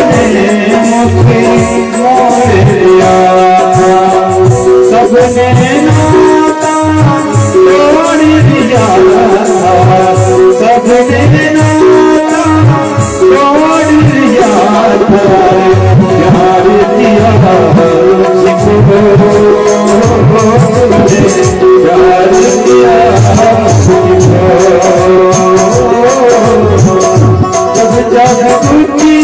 मुखी मोड़ लिया सबने नाता तोड़ दिया सबने नाता तोड़ दिया प्यार दिया प्यार दिया जब जब दुखी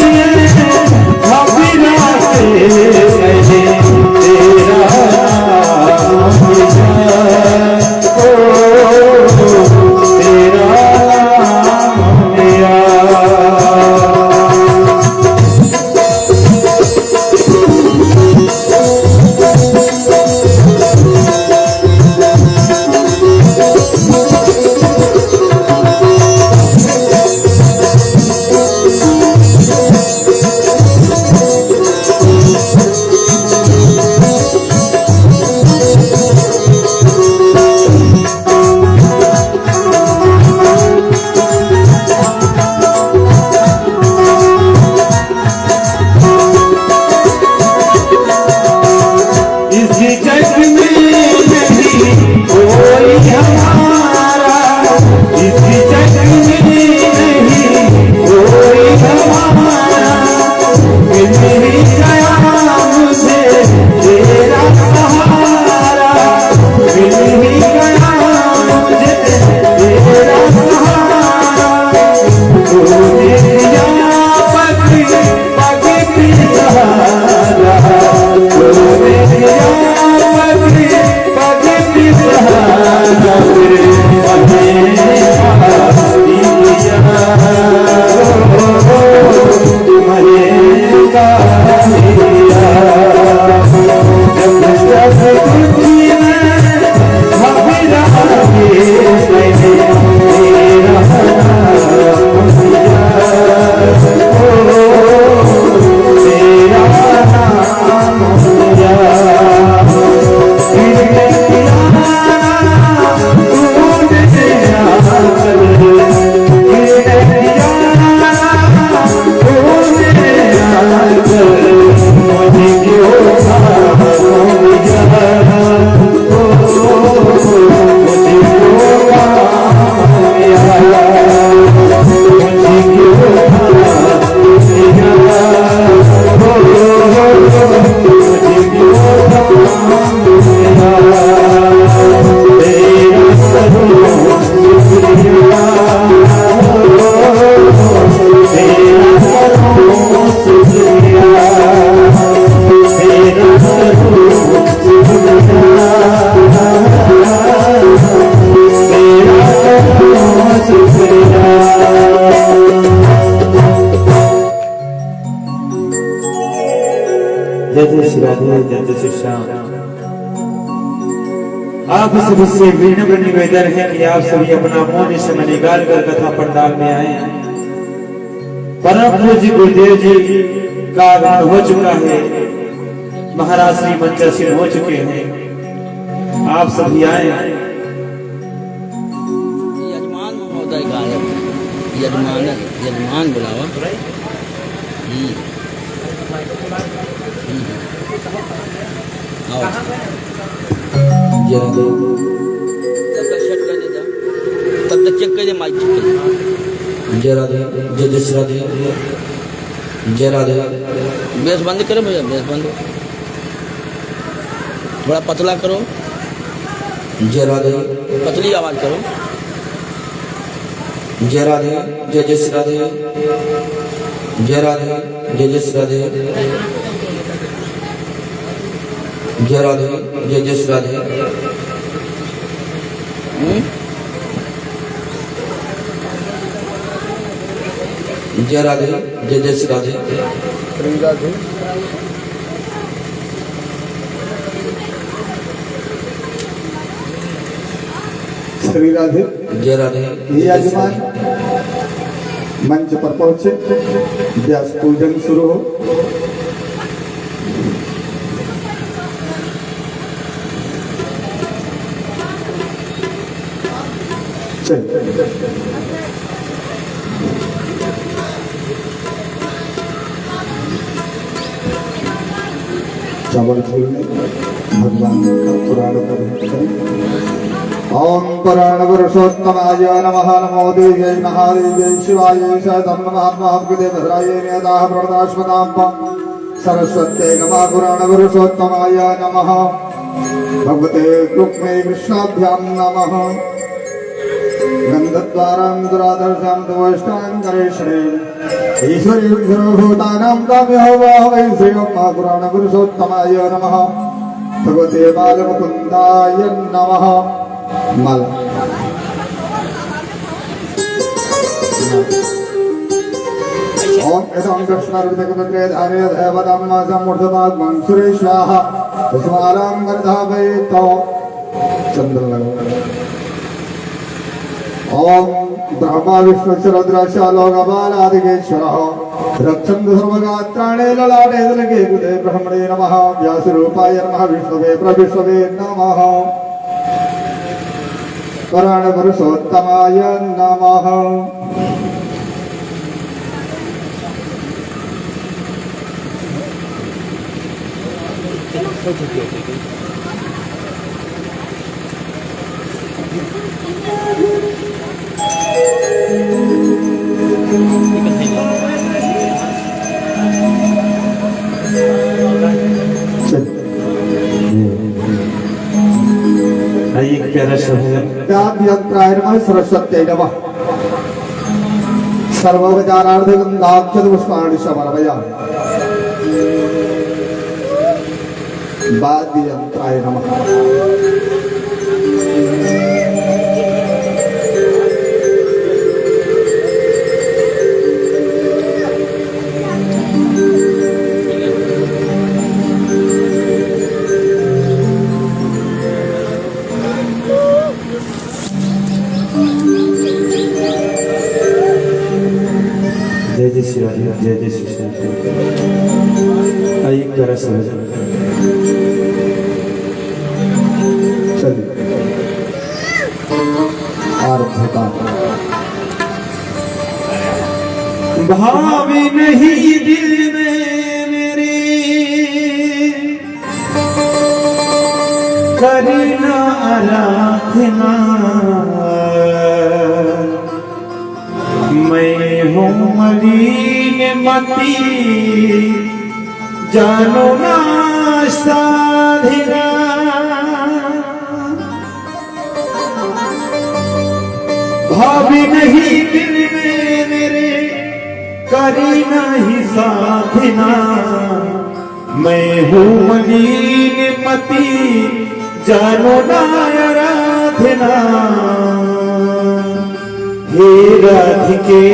आप सभी से विनम्र निवेदन है कि आप सभी अपना मौन समय निकाल कर कथा पंडाल में आए। परम पूज्य गुरुदेव जी का आगमन हो चुका है, महाराज श्री मंचासीन हो चुके हैं, आप सभी आए। यजमान महोदय गायब, यजमान बुलावा। तब तक चेक कर दे माइक चेक कर। जय राधे, जय श्री राधे, जय राधे। बेस बंद करो भैया, बेस बंद थोड़ा पतला करो। जय राधे, पतली आवाज करो। जय राधे, जय श्री राधे, जय राधे, जय श्री राधे, जय राधे, जय श्री राधे। जय राधे, जय श्री राधे, श्री राधे। श्री राधे, जय राधे। ये यजमान मंच पर पहुंचे, व्यास पूजन शुरू हो। चावल छोड़ने भगवान का पुराण करें। ओम पुराण पुरुषोत्तमाय नमः। नमो देव्यै महादेव्यै शिवायै सदं महात्माभ्युदे भद्राय नियताः प्रदाश्मतां सरस्वत्यै नमः। पुराण पुरुषोत्तमाय नमः। भगवते रुक्मे कृष्णाभ्यां नमः। गन्धद्वारां दुरादर्शां दुष्टां करेष्णे ईश्वरी सर्वभूतानां काम्यो वै श्रीं पुराण पुरुषोत्तमाय नमः। भगवते बालमुकुन्दाय नमः। माला ओम एतम कृष्णार्पितकुन्द्रे धारे देवदम्मा समूर्धभागं सुरेशाः पुष्पालां गर्धावैतो चंद्र लगो। ओम ब्रह्मा विष्णु रुद्रस्य लोकपालादिकेश्वरः रक्षन्तु सर्वगात्राणे ललाटे दलके बुधे ब्रह्मणे नमः। व्यासरूपाय नमः। विष्णवे प्रविष्णवे नमः। पुराण पुरुषोत्तमाय नमः। आइए एक प्यारा शब्द नमः। सरस्वत्यै नमः। सर्वोपचारार्थगन्धाक्षतपुष्पाणि समर्पयामि। वाद्ययन्त्राय नमः। जय जय श्री राधे। जय जय श्री श्री। आइए एक प्यारा शब्द चलिए आरंभ का भावे नहीं दिल में मेरे करना आराधना मैं हूँ मलिन मती जानो ना साधिरा भाभी नहीं दिल में मेरे करी नहीं साधना मैं हूँ मलिन मती जानो ना आराधना हे राधिके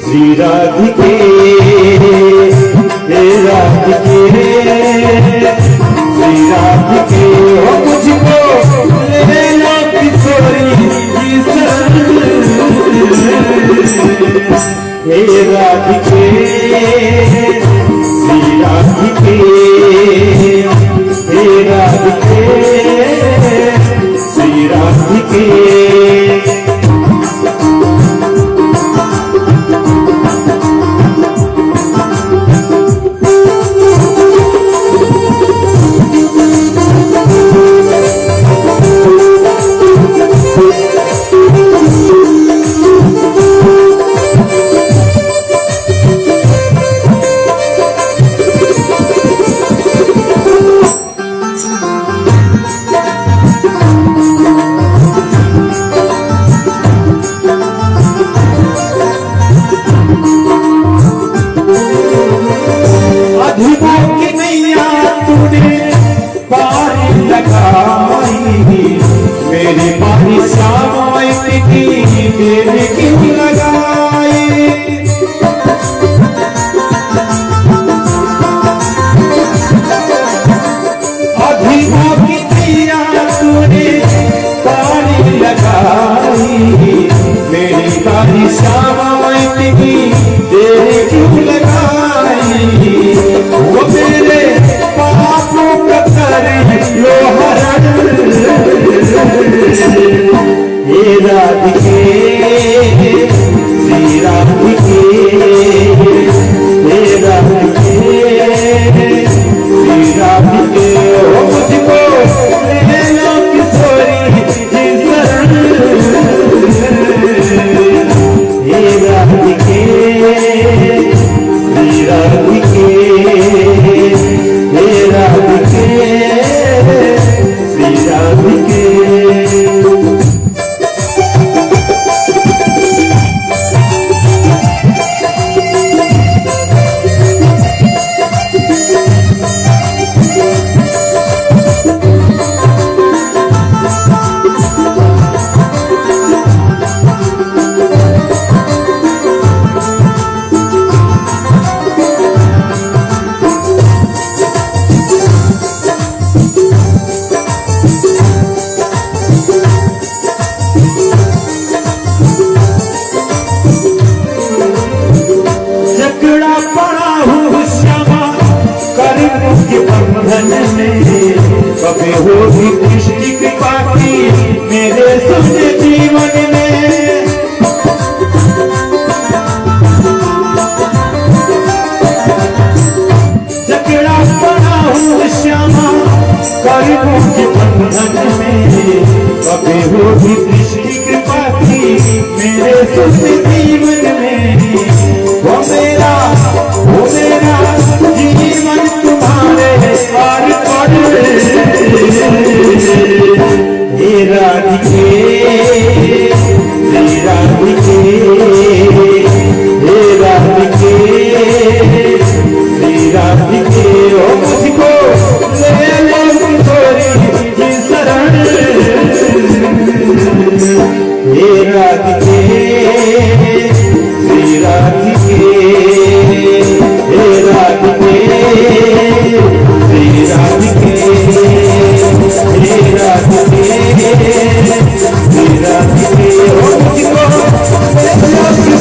श्री राधिके हे राधिके श्री राधिके हो मुझको ले लो किशोरी हे राधिके श्री राधिके हे राधिके श्री राधिके मेरी बारी सामाई की तेरे क्यों लगाए अधिकों की दिया तूने पानी लगाई मेरी बारी सामाई की तेरे क्यों लगाई वो मेरे पापों का करे लोहरा हे राधिके जीवन में कभी होगी कृष्ण कृपा की मेरे सुन जीवन में। जकड़ा पड़ा हूँ श्यामा गरीबों के बंधन में कभी होगी कृष्ण कृपा की मेरे सुन जीवन में। वो मेरा जीवन तुम्हारे पार पर हे राधिके हे राधिके हे राधिके हे राधिके ओ मुझको ले ले थोड़ी शरण हे राधिके हे राधिके हे राधिके हे राधिके हे राधिके हे राधिके ओ मुझको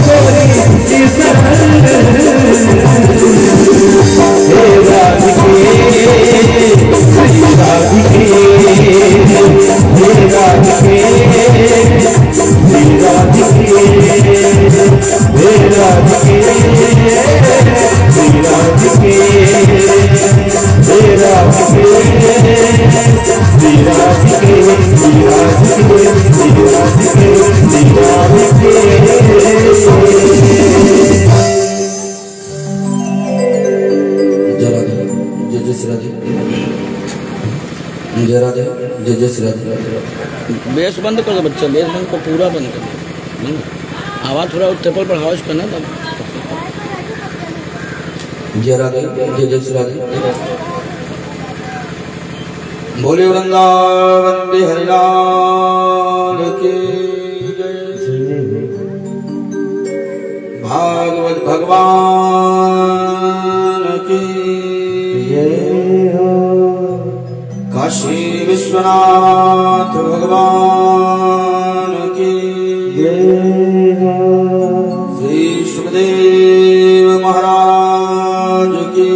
थोड़ी शरण हे राधिके हे राधिके हे राधिके हे राधिके हे राधिके हे राधिके हे राधिके हे राधिके जय राधे जय जय श्री राधे। बेस बंद कर दो बच्चा, बेस बंद कर, पूरा बंद कर दो। आवाज़ थोड़ा ट्रिपल पर हाउस करना तब। जय राधे जय जय श्री राधे। बोले वृंदावन बिहारी लाल की जय। भागवत भगवान की जय हो। काशी विश्वनाथ भगवान की जय हो। श्री सुखदेव महाराज की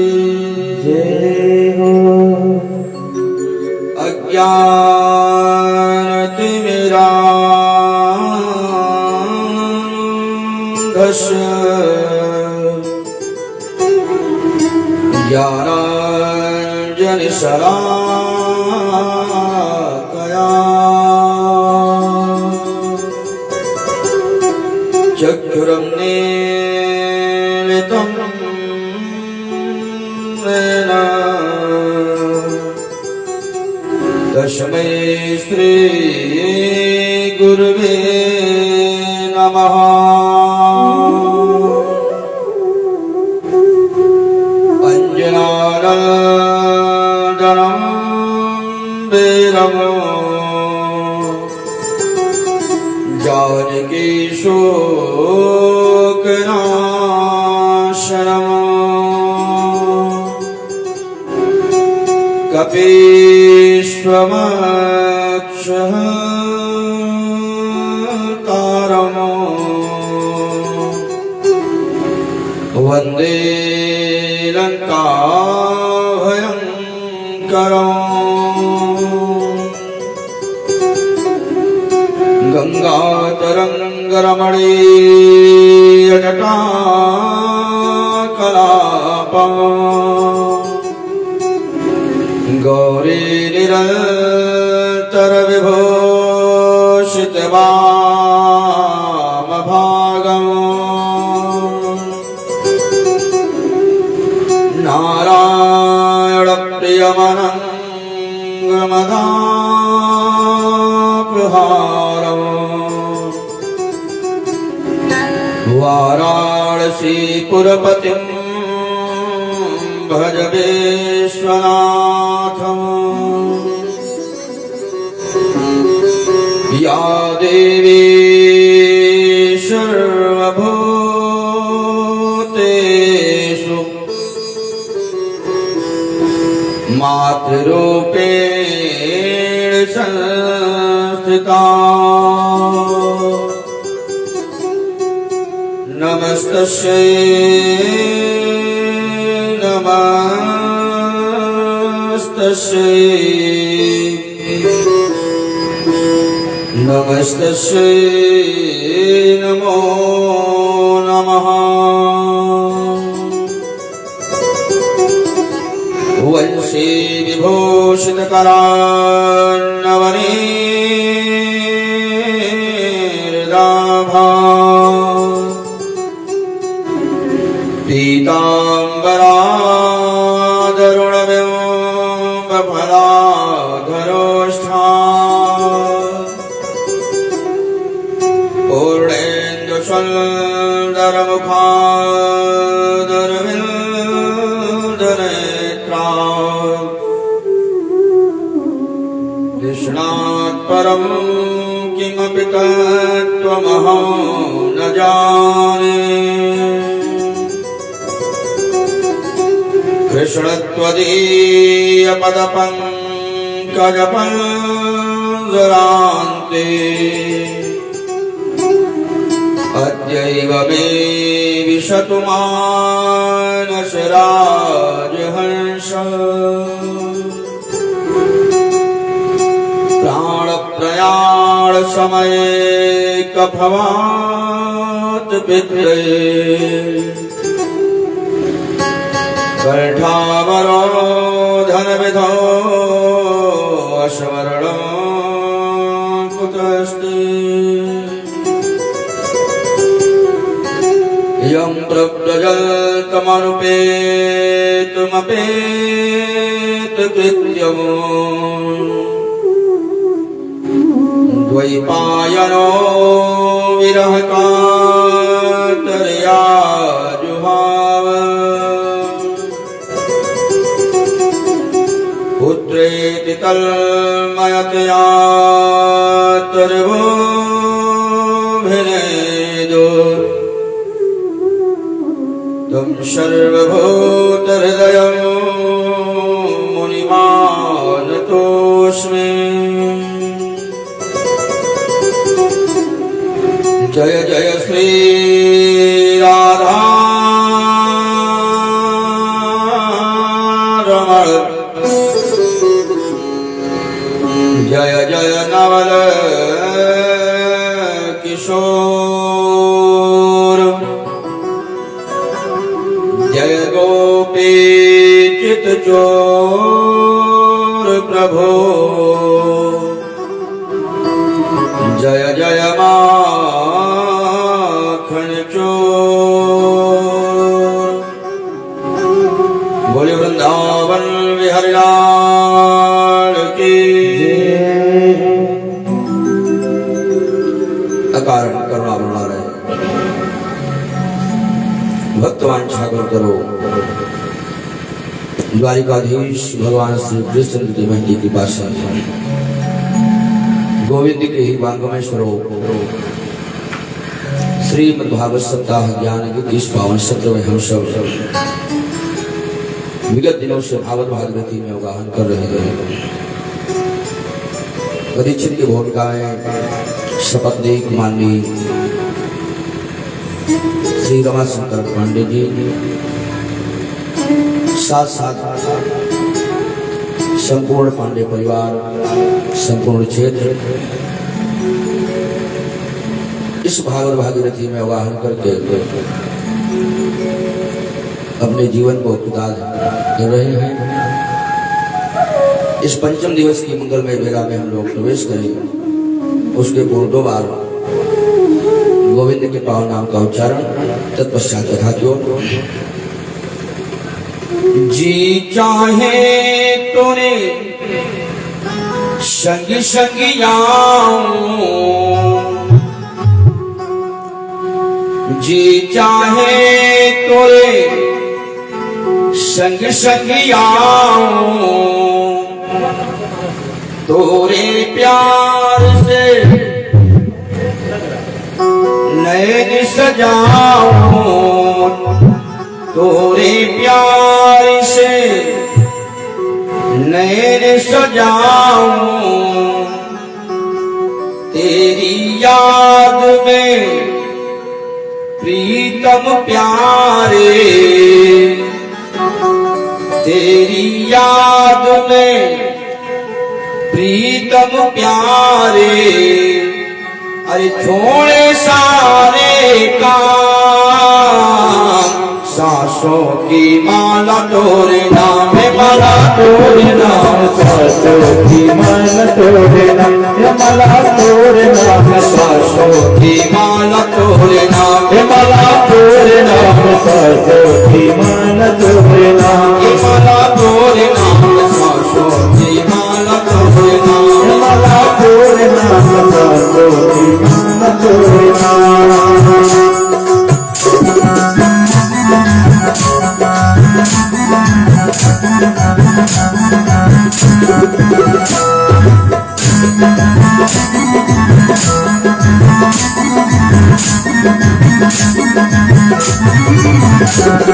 जय हो। अज्ञान तिमिरा घश ज्ञानांजन शलाकया चक्षुरं मीलितं येन तस्मै श्री गुरुवे नमः। अंजनानन्दनं वीरं जानकी शोकनाशनं कपीश्वमक्षः तारम् वन्दे लङ्काभयङ्करम्। गङ्गातरङ्गरमणीयजटाकलापम् गौरी निरन्तरविभूषितवामभागम् नारायणप्रियमनङ्गमदापहारम् वाराणसीपुरपतिं भज विश्वनाथम्। या देवी सर्वभूतेषु मातृरूपेण संस्थिता नमस्तस्यै नमस्ते नमस्तस्यै नमो नमः वंशी विभूषितकरान्नवनीर्दाभा पीताम्बरादरुणबिम्बफलाधरोष्ठा पूर्णेन्दुसुन्दरमुखादरविन्दनेत्रा कृष्णात् परं किमपि तत्त्वमहं न जाने कृष्णत्वदीयपदपङ्कजपञ्जरान्ते अद्यैव मे विशतु मानसराजहंस प्राणप्रयाण समये कफवात् पित्रे कंठावरोधनविधौ अस्वर्णं कुतस्ते यं प्रव्रजल्तमनुपेतुमपेतकृत्यम् द्वैपायनो विरहकातर्या जुहाव पुत्रेति तन्मयतया तर्वोऽभिनेदो तं सर्वभूतहृदयं मुनिमानतोऽस्मि जय जय श्री राधा रमण जय जय नवल किशोर जय गोपी चित चोर प्रभो जय जय माखन चोर बोले वृंदावन विहरि लाल की अकारण करुणा बना रहे भक्तवान ठाकुर करो द्वारिकाधीश भगवान श्री कृष्ण की महती की पाशा गोविंद के ही वांगमेश्वरो श्रीमद्भागवत सप्ताह ज्ञान की इस पावन सत्र में हम सब विगत दिनों से भागवत भागवती में अवगाहन कर रहे हैं। परीक्षित की भूमिका में शपथनेक माननीय श्री रमाशंकर पांडे जी साथ साथ संपूर्ण पांडे परिवार संपूर्ण क्षेत्र इस भागवत भागीरथी में अवगाहन करके अपने जीवन को कृतार्थ कर रहे हैं। इस पंचम दिवस की मंगलमय बेला में हम लोग प्रवेश करें, उसके पूर्व 2 बार गोविंद के पावन नाम का उच्चारण, तत्पश्चात कथा की ओर। जी चाहे तूने संगी संगी जी चाहे तोरे संग संगी तोरे प्यार से नैन सजाऊं, तोरे प्यार से नैन सजाऊं, तेरी याद में प्रीतम प्यारे तेरी याद में प्रीतम प्यारे, अरे छोड़े सारे काम, सांसों की माला तोरे नाम है, माला तोरे नाम, सांसों की माला तोरे नाम, माला तोरे नाम, सांसों की माला तोरे नाम, माला तोरे नाम, सांसों की माला तोरे नाम, माला तोरे नाम, सांसों की माला तोरे नाम, माला तोरे नाम, सांसों की माला तोरे नाम। Thank you.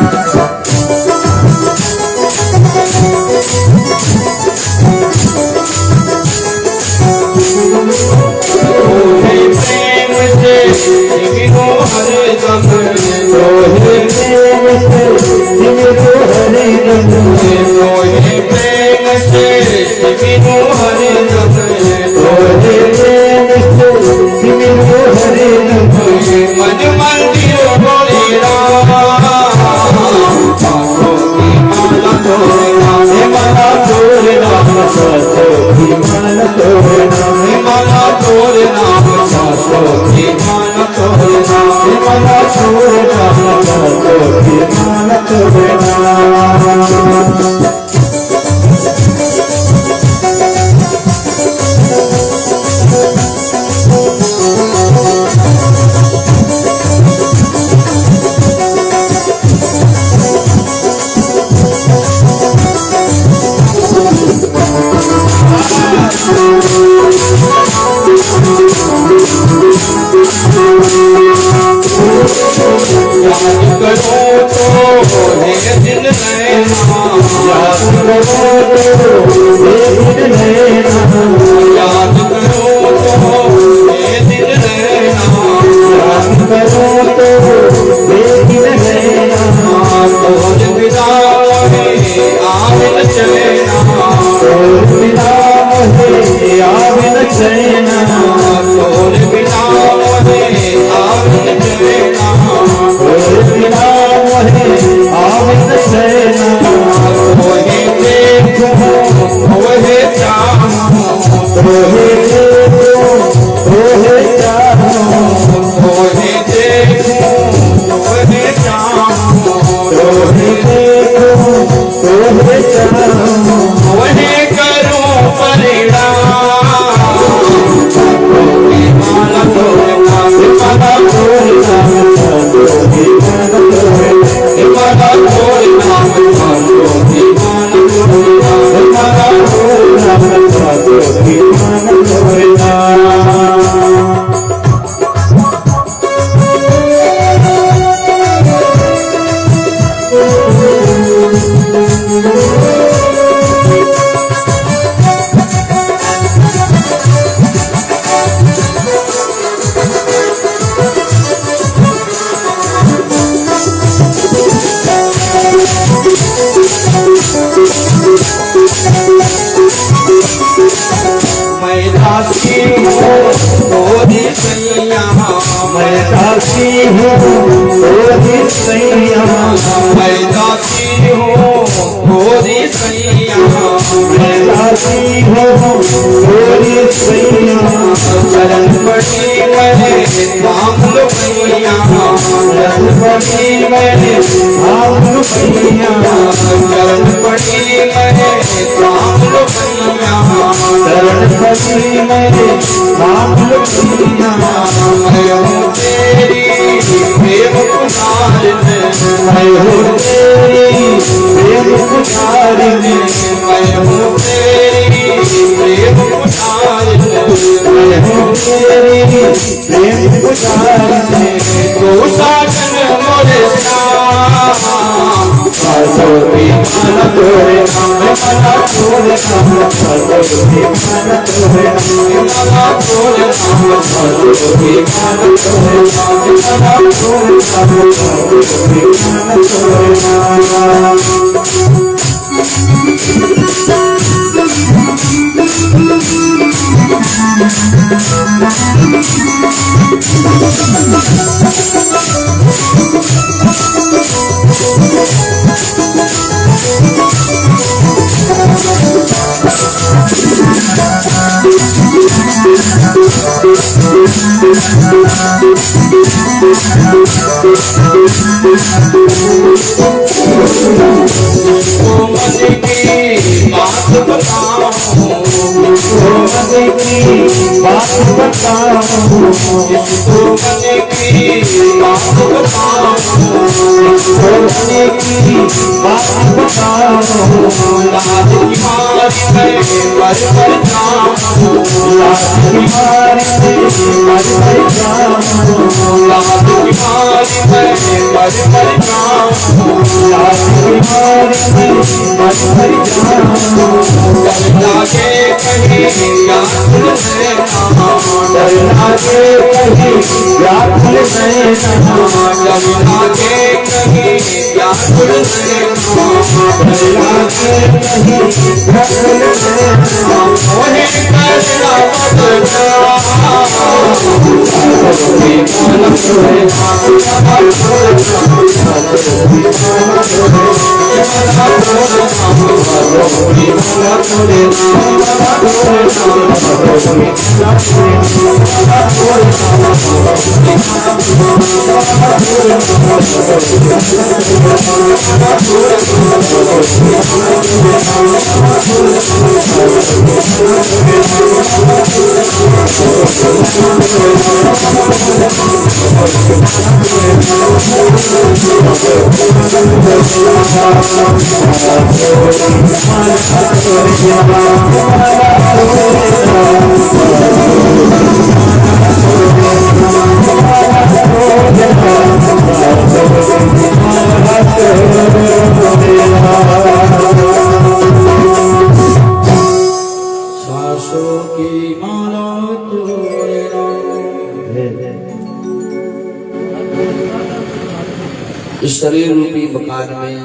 इस शरीर रूपी मकान में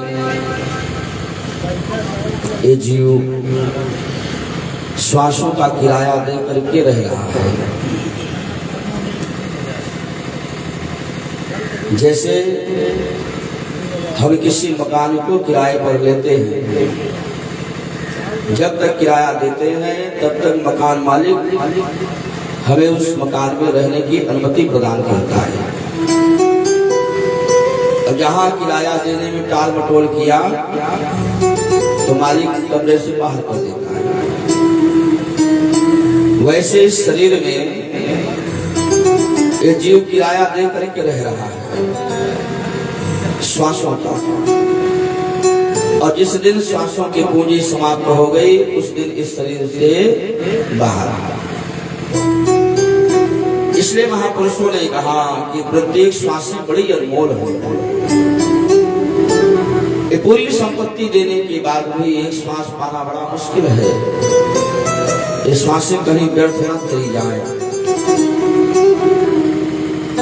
ये जीव श्वासों का किराया दे करके रह रहा है। जैसे हम किसी मकान को किराए पर लेते हैं, जब तक किराया देते हैं तब तक मकान मालिक हमें उस मकान में रहने की अनुमति प्रदान करता है। अब जहाँ किराया देने में टाल मटोल किया तो मालिक कमरे से बाहर कर देता है। वैसे इस शरीर में ये जीव किराया दे करके रह रहा है श्वासों का, और जिस दिन श्वासों की पूंजी समाप्त हो गई उस दिन इस शरीर से बाहर आ। इसलिए महापुरुषों ने कहा कि प्रत्येक श्वास बड़ी अनमोल है। ये पूरी संपत्ति देने के बाद भी एक श्वास पाना बड़ा मुश्किल है। ये श्वासें कहीं व्यर्थ न चली जाए।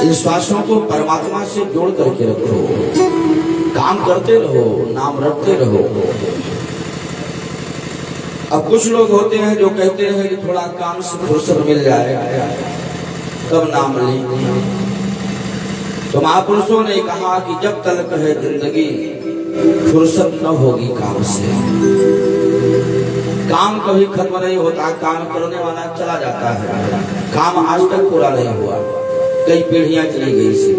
इन श्वासों को परमात्मा से जोड़ करके रखो, काम करते रहो, नाम रखते रहो। अब कुछ लोग होते हैं जो कहते हैं कि थोड़ा काम से फुर्सत मिल जाए तब नाम लें। तो महापुरुषों ने कहा कि जब तक है जिंदगी फुर्सत न होगी काम से। काम कभी खत्म नहीं होता, काम करने वाला चला जाता है। काम आज तक पूरा नहीं हुआ, कई पीढ़ियां चली गई से।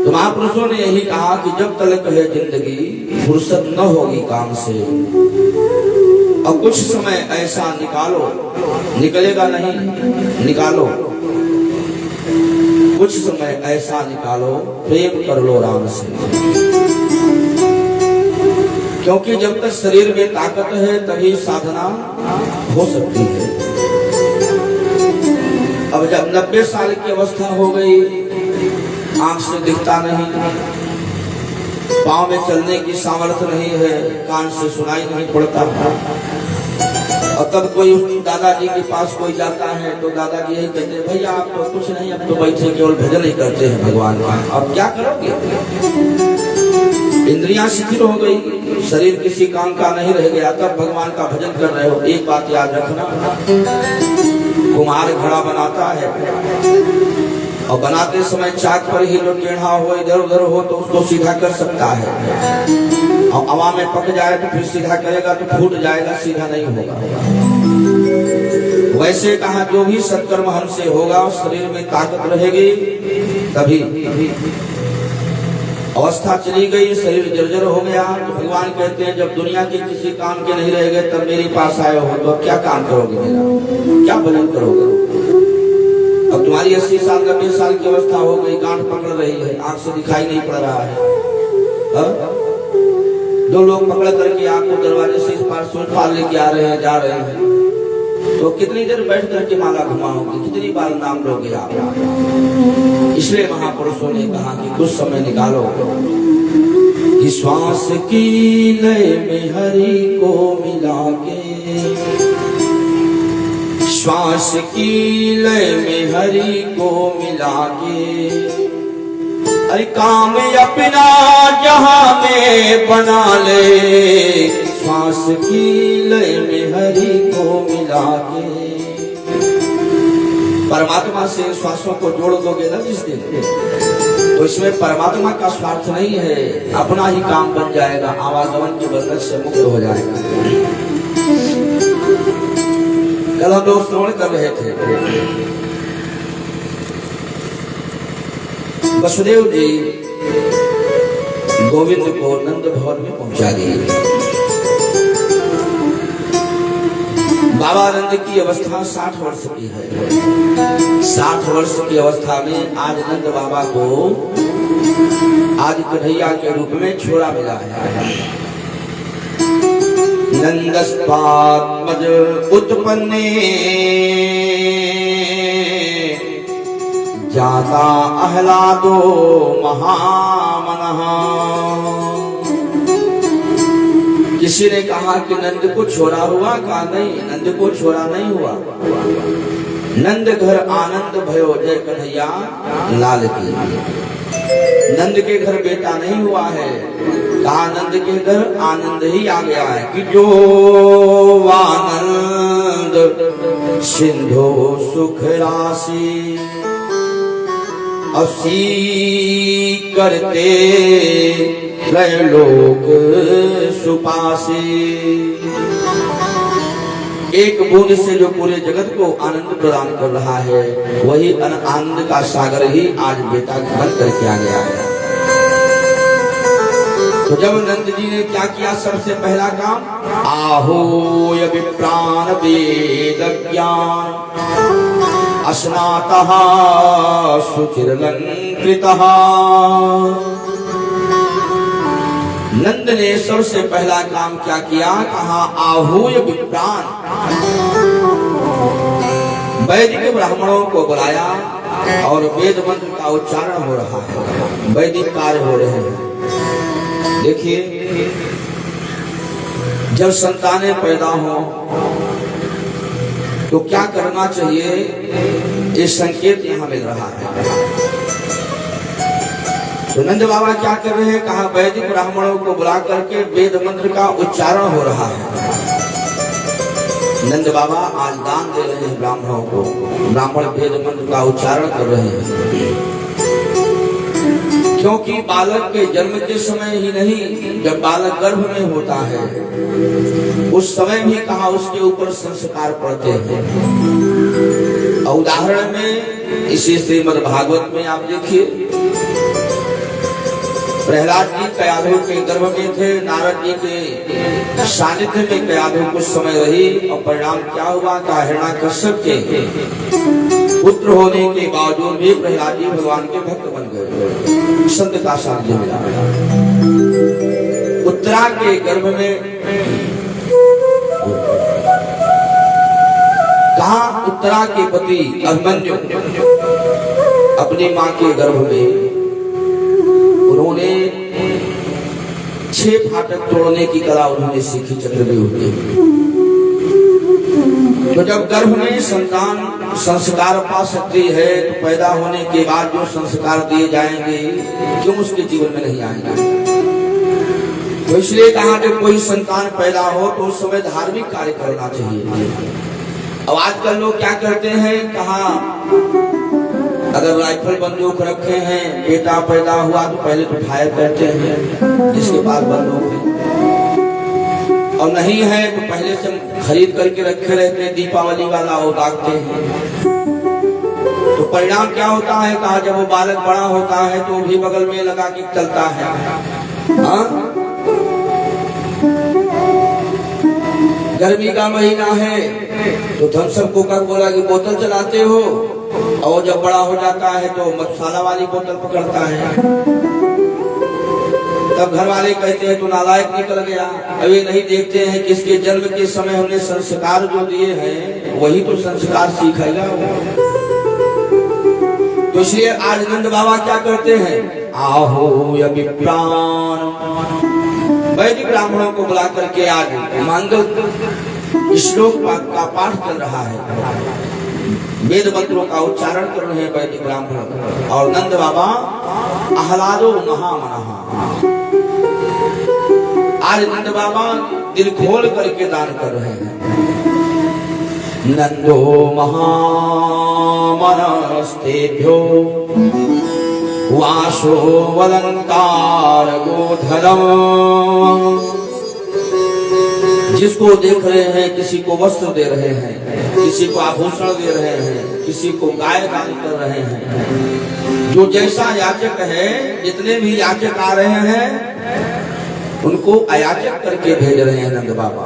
तो महापुरुषों ने यही कहा कि जब तक है जिंदगी फुर्सत न होगी काम से, अब कुछ समय ऐसा निकालो, निकलेगा नहीं, निकालो कुछ समय ऐसा निकालो, प्रेम कर लो राम से। क्योंकि जब तक शरीर में ताकत है तभी साधना हो सकती है। अब जब 90 साल की अवस्था हो गई, आंख से दिखता नहीं, पांव में चलने की सामर्थ्य नहीं है, कान से सुनाई नहीं पड़ता, और तब कोई उस दादाजी के पास कोई जाता है तो दादाजी यही कहते हैं, भैया आप तो कुछ नहीं, अब तो बैठे केवल भजन ही करते हैं भगवान का, अब क्या करोगे? इंद्रियां शिथिल हो गई, शरीर किसी काम का नहीं रह गया, तब भगवान का भजन कर रहे हो। एक बात याद रखना, कुम्हार घड़ा बनाता है और बनाते समय चाक पर ही जो टेढ़ा हो, इधर उधर हो तो उसको सीधा कर सकता है, और हवा में पक जाए तो फिर सीधा करेगा तो फूट जाएगा, सीधा नहीं होगा। वैसे कहा जो भी सत्कर्म हमसे होगा शरीर में ताकत रहेगी, तभी अवस्था चली गई, शरीर जर्जर हो गया तो भगवान कहते हैं जब दुनिया के किसी काम के नहीं रहेंगे तब मेरे पास आए हो तो अब क्या काम करोगे मेरा, क्या भजन करोगे। अब तुम्हारी 80 साल 90 साल की अवस्था हो गई, गांठ पकड़ रही है, आंख से दिखाई नहीं पड़ रहा है। दो लोग पकड़ करके आपको दरवाजे से इस पार सूट पाल लेके आ रहे हैं, जा रहे हैं, तो कितनी देर बैठ करके माला घुमाओगे, कितनी बार नाम लोगे आप। इसलिए महापुरुषों ने कहा कि कुछ समय निकालो कि श्वास की लय में हरि को मिला के, श्वास की लय में हरि को मिला के, अरे काम अपना जहां में बना ले, श्वास की लय में हरि को मिला के। परमात्मा से श्वासों को जोड़ दोगे ना जिस दिन, तो इसमें परमात्मा का स्वार्थ नहीं है, अपना ही काम बन जाएगा, आवागमन के बंधन से मुक्त हो जाएगा। कल हम लोग श्रवण कर रहे थे, वसुदेव जी गोविंद को नंद भवन में पहुंचा दिए। बाबा नंद की अवस्था 60 वर्ष की है। 60 वर्ष की अवस्था में आज नंद बाबा को आज कन्हैया के रूप में छोरा मिला है। नंदस्पात्मज उत्पन्ने जाता आह्लादो महामनः। किसी ने कहा कि नंद को छोरा हुआ, कहा नहीं, नंद को छोरा नहीं हुआ। नंद घर आनंद भयो जय कन्हैया लाल की। नंद के घर बेटा नहीं हुआ है, कहा नंद के घर आनंद ही आ गया है कि जो आनंद सिंधु सुख राशि असी करते त्रैलोक सुपासी। एक बूंद से जो पूरे जगत को आनंद प्रदान कर रहा है, वही आनंद का सागर ही आज बेटा बन करके आ गया है। तो जब नंद जी ने क्या किया, सबसे पहला काम, आहोय विप्रान वेद ज्ञान अस्नातः सुचिरलंकृतः। नंद ने सबसे पहला काम क्या किया, कहा आहूय विप्रान, वैदिक ब्राह्मणों को बुलाया और वेद मंत्र का उच्चारण हो रहा है, वैदिक कार्य हो रहे हैं। देखिए, जब संतानें पैदा हो तो क्या करना चाहिए, ये संकेत यहाँ मिल रहा है। तो नंद बाबा क्या कर रहे हैं, कहा वैदिक ब्राह्मणों को बुला करके वेद मंत्र का उच्चारण हो रहा है। नंद बाबा आज दान दे रहे हैं ब्राह्मणों को, ब्राह्मण वेद मंत्र का उच्चारण कर रहे हैं। क्योंकि बालक के जन्म के समय ही नहीं, जब बालक गर्भ में होता है उस समय भी कहा उसके ऊपर संस्कार पड़ते हैं। उदाहरण में इसी श्रीमद् भागवत में आप देखिए, प्रहलाद जी कयाधु के गर्भ में थे, नारद जी के सानिध्य में कयाधु कुछ समय रही और परिणाम क्या हुआ, हिरण्यकश्यप के पुत्र होने के बावजूद भी प्रहलाद जी भगवान के भक्त बन गए, संत का सानिध्य मिला। उत्तरा के गर्भ में कहा, उत्तरा के पति अभिमन्यु अपनी मां के गर्भ में उन्होंने 6 फाटक तोड़ने की कला उन्होंने सीखी चक्रव्यूह में। तो जब गर्भ में संतान संस्कार पा सकती है तो पैदा होने के बाद जो संस्कार दिए जाएंगे क्यों उसके जीवन में नहीं आएंगे। तो इसलिए कहा जब कोई संतान पैदा हो तो उस समय धार्मिक कार्य करना चाहिए। अब आजकल लोग क्या करते हैं, कहा अगर राइफल बंदूक रखे हैं, बेटा पैदा हुआ तो पहले तो फायर करते हैं जिसके पास बंदूक है। और नहीं है तो पहले से खरीद करके रखे रहते हैं, दीपावली वाला वो दागते हैं। तो परिणाम क्या होता है, कहा जब वो बालक बड़ा होता है तो वो भी बगल में लगा के चलता है। हाँ? गर्मी का महीना है तो थम्सअप कोका कोला की बोतल चलाते हो, और जब बड़ा हो जाता है तो मसाला वाली बोतल पकड़ता है। तब घर वाले कहते हैं तो नालायक निकल गया। अब ये नहीं देखते हैं कि इसके जन्म के समय हमने संस्कार जो दिए हैं वही तो संस्कार सीखेगा। तो इसलिए आज नंद बाबा क्या करते हैं, आहो विप्रान, वैदिक ब्राह्मणों को बुला करके आज मांगल श्लोक का पाठ चल रहा है, वेद मंत्रों का उच्चारण कर रहे हैं वैदिक ब्राह्मण। और नंद बाबा आह्लादो महामनः, आज नंद बाबा दिल खोल करके दान कर रहे हैं। नंदो महामनस्तेभ्यो वाशो वलंकार गोधरम। जिसको देख रहे हैं किसी को वस्त्र दे रहे हैं, किसी को आभूषण दे रहे हैं, किसी को गाय दान कर रहे हैं। जो जैसा याचक है, जितने भी याचक आ रहे हैं उनको अयाचक करके भेज रहे हैं नंद बाबा।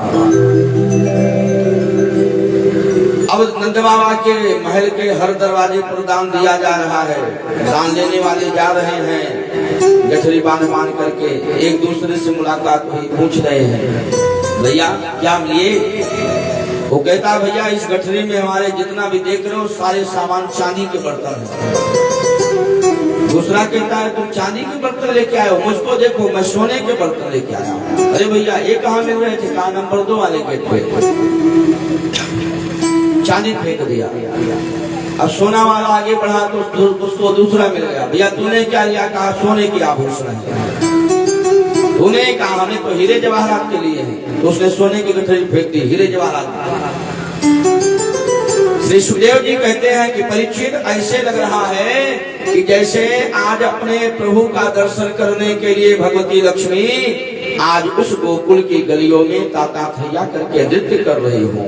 अब नंद बाबा के महल के हर दरवाजे पर दान दिया जा रहा है। दान लेने वाले जा रहे हैं गठरी बांध करके, एक दूसरे से मुलाकात हुई, पूछ रहे हैं भैया क्या मिले। वो कहता भैया इस गठरी में हमारे जितना भी देख रहे हो सारे सामान चांदी के बर्तन है। दूसरा कहता है तुम चांदी के बर्तन लेके आए हो, मुझको देखो मैं सोने के बर्तन लेके आया हूँ। अरे भैया ये कहाँ मिल रहे थे, कहा नंबर 2 वाले गेट पे। चांदी फेंक दिया। अब सोना वाला आगे बढ़ा तो उसको दूसरा मिल गया। भैया तूने क्या लिया, कहा सोने की आभूषण है। तूने कहा हमने तो हीरे जवाहरात के लिए है, तो उसने सोने की गठरी फेंक दी, हीरे जवाहरात। श्री सुखदेव जी कहते हैं कि परीक्षित ऐसे लग रहा है कि जैसे आज अपने प्रभु का दर्शन करने के लिए भगवती लक्ष्मी आज उस गोकुल की गलियों में ताता थैया करके नृत्य कर रही हो।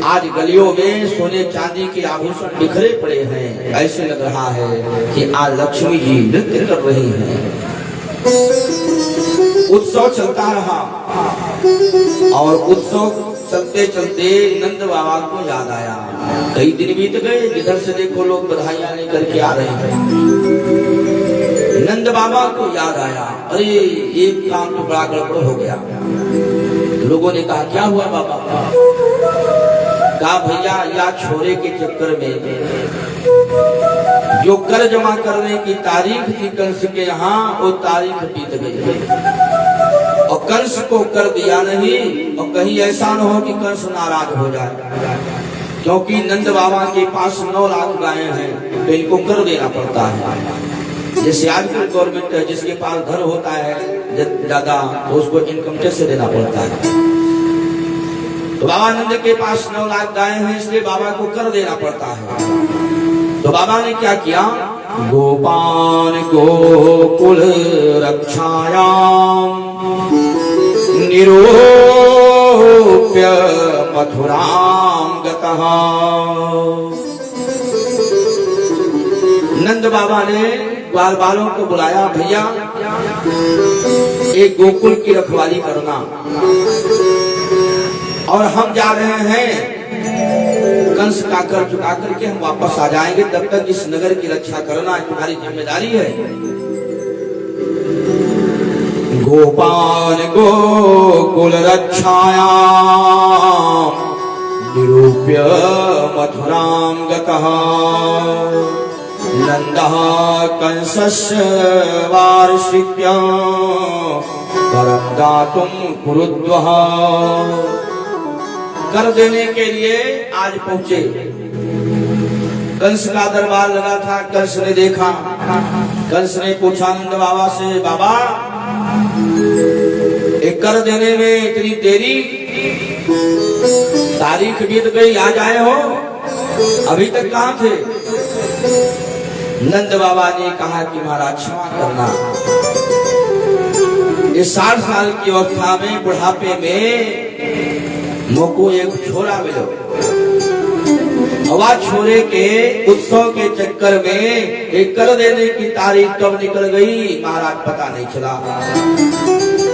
आज गलियों में सोने चांदी के आभूषण बिखरे पड़े हैं। ऐसे लग रहा है कि आज लक्ष्मी जी नृत्य कर रही हैं। उत्सव चलता रहा और उत्सव चलते चलते नंद बाबा को याद आया। कई दिन बीत गए, जिधर से देखो लोग बधाइयां लेकर के आ रहे हैं। नंद बाबा को याद आया, अरे एक काम तो बड़ा गड़बड़ हो गया। लोगों ने कहा क्या हुआ बाबा। कहा भैया या छोरे के चक्कर में जो कर जमा करने की तारीख थी कंस के यहाँ, वो तारीख बीत गई और कंस को कर दिया नहीं। और कहीं ऐसा न हो कि कंस नाराज हो जाए, क्योंकि नंद बाबा के पास 9 लाख गायें हैं, तो इनको कर देना पड़ता है। जैसे आजकल गवर्नमेंट है, जिसके पास घर होता है ज्यादा तो उसको इनकम टैक्स से देना पड़ता है। तो बाबा नंद के पास 9 लाख गायें हैं, इसलिए बाबा को कर देना पड़ता है। तो बाबा ने क्या किया, गोपान गोकुल रक्षायाम निरूप्य मथुराम गतः। नंद बाबा ने ग्वाल बालों को बुलाया, भैया एक गोकुल की रखवाली करना और हम जा रहे हैं कंस का कर चुका करके हम वापस आ जाएंगे, तब तक इस नगर की रक्षा करना तुम्हारी जिम्मेदारी है। गोपाल गोकुल रक्षायां निरूप्य मथुरां गतः नंदः कंसस्य वार्षिक्यं वरं दातुं कुरुद्वः। कर देने के लिए आज पहुंचे। कंस का दरबार लगा था, कंस ने देखा। कंस ने पूछा नंद बाबा से, बाबा एक कर देने में इतनी देरी, तारीख बीत गई, आज आए हो, अभी तक कहाँ थे। नंद बाबा ने कहा कि महाराज क्षमा करना, इस 60 साल की अवस्था में, बुढ़ापे में मोको एक छोरा मिलो। हवा छोरे के उत्सव के चक्कर में एक कर देने की तारीख कब निकल गई महाराज पता नहीं चला।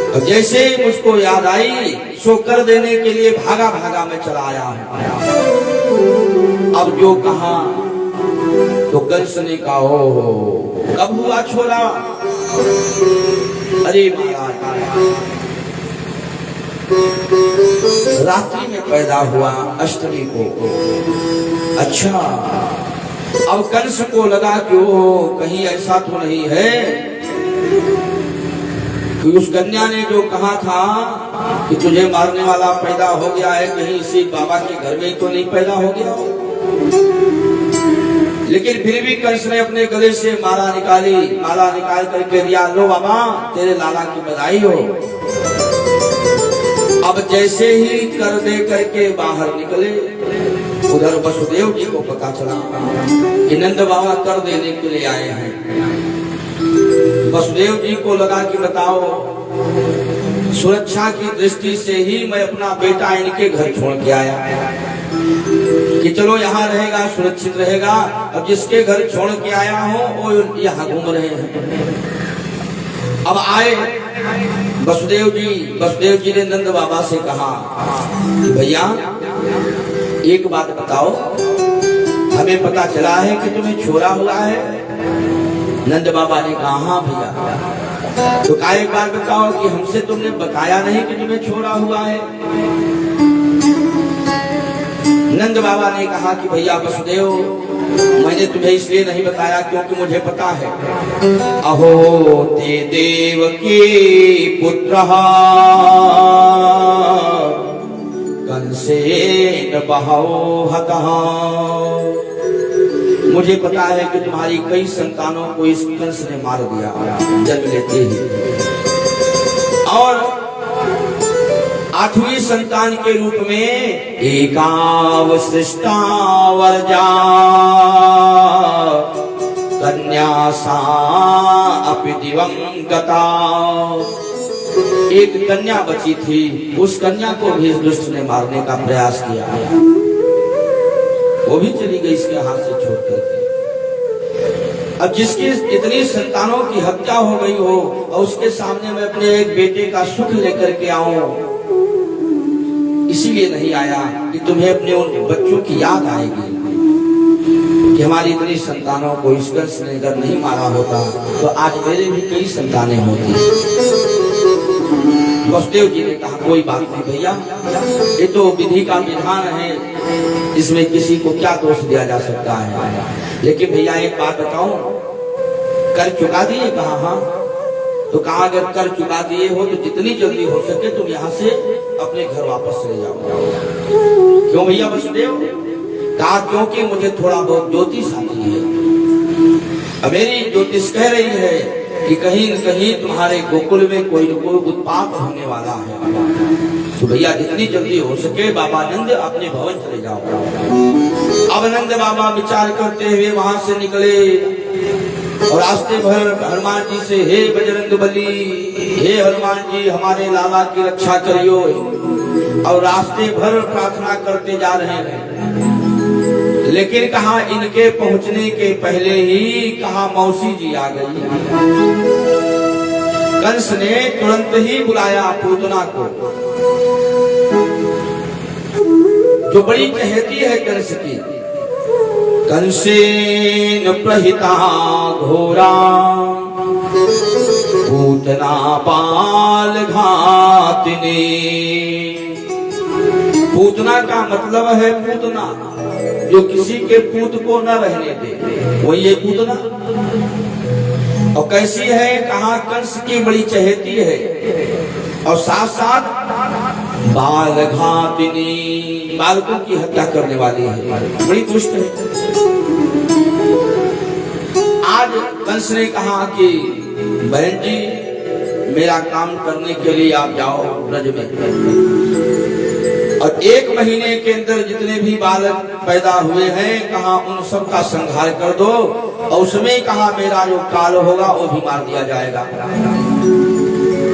और जैसे मुझको याद आई सो कर देने के लिए भागा भागा में चला आया हूं। अब जो कहा तो कंस ने कहा हो कब हुआ छोरा? अरे महाराज रात्रि में पैदा हुआ, अष्टमी को। अच्छा, अब कंस को लगा कि वो कहीं ऐसा तो नहीं है कि उस कन्या ने जो कहा था कि तुझे मारने वाला पैदा हो गया है, कहीं इसी बाबा के घर में तो नहीं पैदा हो गया। लेकिन फिर भी कंस ने अपने गले से माला निकाली, माला निकाल करके दिया, लो बाबा तेरे लाला की बधाई हो। अब जैसे ही कर दे करके बाहर निकले, उधर वसुदेव जी को पता चला कि नंद बाबा कर देने के लिए आए हैं। वसुदेव जी को लगा कि बताओ, सुरक्षा की दृष्टि से ही मैं अपना बेटा इनके घर छोड़ के आया कि चलो यहाँ रहेगा, सुरक्षित रहेगा। अब जिसके घर छोड़ के आया हूँ वो यहाँ घूम रहे हैं। अब आए वसुदेव जी ने नंद बाबा से कहा कि भैया एक बात बताओ, हमें पता चला है कि तुम्हें छोरा हुआ है। नंद बाबा ने कहा हाँ भैया। तो क्या एक बात बताओ कि हमसे तुमने बताया नहीं कि तुम्हें छोरा हुआ है? नंद बाबा ने कहा कि भैया वसुदेव, मैंने तुम्हें इसलिए नहीं बताया क्योंकि मुझे पता है अहो ते देव के पुत्र कंसेन बहौ हतः। मुझे पता है कि तुम्हारी कई संतानों को इस कंस ने मार दिया जन्म लेते ही, और 8वीं संतान के रूप में एकावशिष्टा वर्जा कन्या सा अपि दिवं गता। एक कन्या बची थी, उस कन्या को भी इस दुष्ट ने मारने का प्रयास किया, वो भी चली गई इसके हाथ से छोड़ करके। अब जिसकी इतनी संतानों की हत्या हो गई हो और उसके सामने मैं अपने एक बेटे का सुख लेकर के आऊं, इसीलिए नहीं आया कि तुम्हें अपने उन बच्चों की याद आएगी कि हमारी इतनी संतानों को इस कंस ने अगर नहीं मारा होता तो आज मेरे भी कई संतानें होती। वसुदेव जी ने कहा कोई बात नहीं भैया, ये तो विधि का विधान है, इसमें किसी को क्या दोष दिया जा सकता है। लेकिन भैया एक बात बताऊं, कर चुका दिए? कहा हाँ। तो कहा अगर कर चुका दिए हो तो जितनी जल्दी हो सके तुम यहाँ से अपने घर वापस चले जाओ। क्यों भैया वसुदेव? कहा क्योंकि मुझे थोड़ा बहुत ज्योतिष आती है। अब मेरी ज्योतिष कह रही है कि कहीं न कहीं तुम्हारे गोकुल में कोई न कोई उत्पात होने वाला है। तो भैया जितनी जल्दी हो सके बाबा नंद अपने भवन चले जाओ। अब नंद बाबा विचार करते हुए वहां से निकले और रास्ते भर हनुमान जी से, हे बजरंग बली, हे हनुमान जी हमारे लाला की रक्षा करियो। और रास्ते भर प्रार्थना करते जा रहे हैं। लेकिन कहा इनके पहुंचने के पहले ही कहा मौसी जी आ गई। कंस ने तुरंत ही बुलाया पूतना को, जो बड़ी चहेती है कंस की। कंसेन प्रहिता घोरा पूतना बाल घातिनी। पूतना का मतलब है पूतना, जो किसी के पूत को न रहने दे, वही है पूतना। और कैसी है? कहा कंस की बड़ी चहेती है और साथ साथ बाल घातिनी, बालकों की हत्या करने वाली है, बड़ी दुष्ट है। आज कंस ने कहा कि बहन जी मेरा काम करने के लिए आप जाओ ब्रज में, और 1 महीने के अंदर जितने भी बालक पैदा हुए हैं कहा उन सब का संहार कर दो, और उसमें कहा मेरा जो काल होगा वो भी मार दिया जाएगा।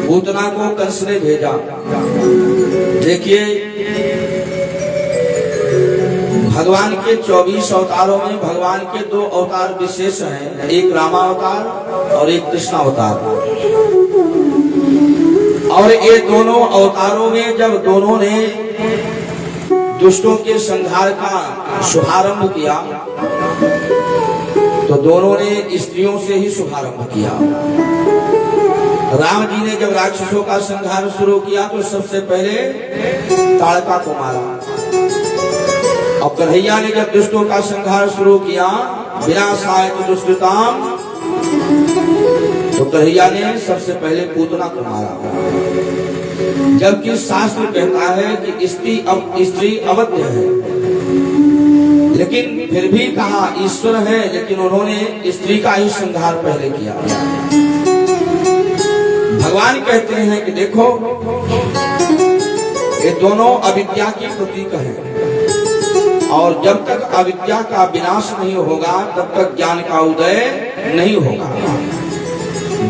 पूतना को कंस ने भेजा। देखिए भगवान के 24 अवतारों में भगवान के 2 अवतार विशेष हैं, एक रामावतार और एक कृष्णावतार। और ये दोनों अवतारों में जब दोनों ने दुष्टों के संहार का शुभारंभ किया तो दोनों ने स्त्रियों से ही शुभारंभ किया। राम जी ने जब राक्षसों का संहार शुरू किया तो सबसे पहले ताड़का को मारा, और कन्हैया ने जब दुष्टों का संहार शुरू किया विनाशाय दुष्कृताम, तो कन्हैया ने सबसे पहले पूतना को मारा। जबकि शास्त्र कहता है कि स्त्री अवध्य है, लेकिन फिर भी कहा ईश्वर है, लेकिन उन्होंने स्त्री का ही संहार पहले किया। भगवान कहते हैं कि देखो ये दोनों अविद्या की प्रतीक है, और जब तक अविद्या का विनाश नहीं होगा तब तक ज्ञान का उदय नहीं होगा।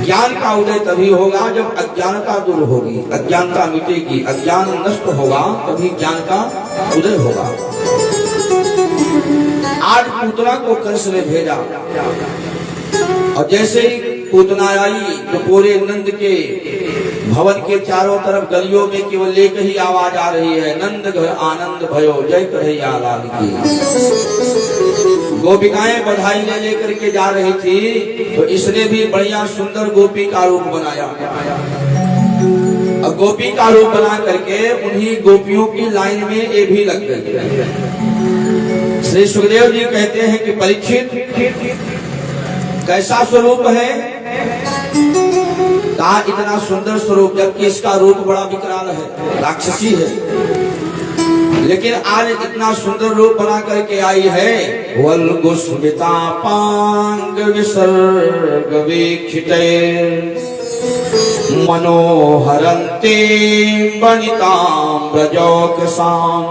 ज्ञान का उदय तभी होगा जब अज्ञानता दूर होगी, अज्ञानता मिटेगी, अज्ञान नष्ट होगा, तभी ज्ञान का उदय होगा। आज पूतना को कंस ने भेजा, और जैसे ही पूतना आई तो पूरे नंद के भवन के चारों तरफ गलियों में केवल एक ही आवाज आ रही है, नंद घर आनंद भयो जय कन्हैया लाल की। गोपिकाएं बधाई लेकर के जा रही थी, तो इसने भी बढ़िया सुंदर गोपी का रूप बनाया, और गोपी का रूप बना करके उन्हीं गोपियों की लाइन में ये भी लग गई। श्री सुखदेव जी कहते हैं कि परीक्षित कैसा स्वरूप है, कहा इतना सुंदर स्वरूप, जबकि इसका रूप बड़ा विकराल है, राक्षसी है, लेकिन आज इतना सुंदर रूप बना करके आई है। वल्गुस्मिता पांग विसर्ग वीक्षिते मनोहरंते वनिताम ब्रजौकसाम,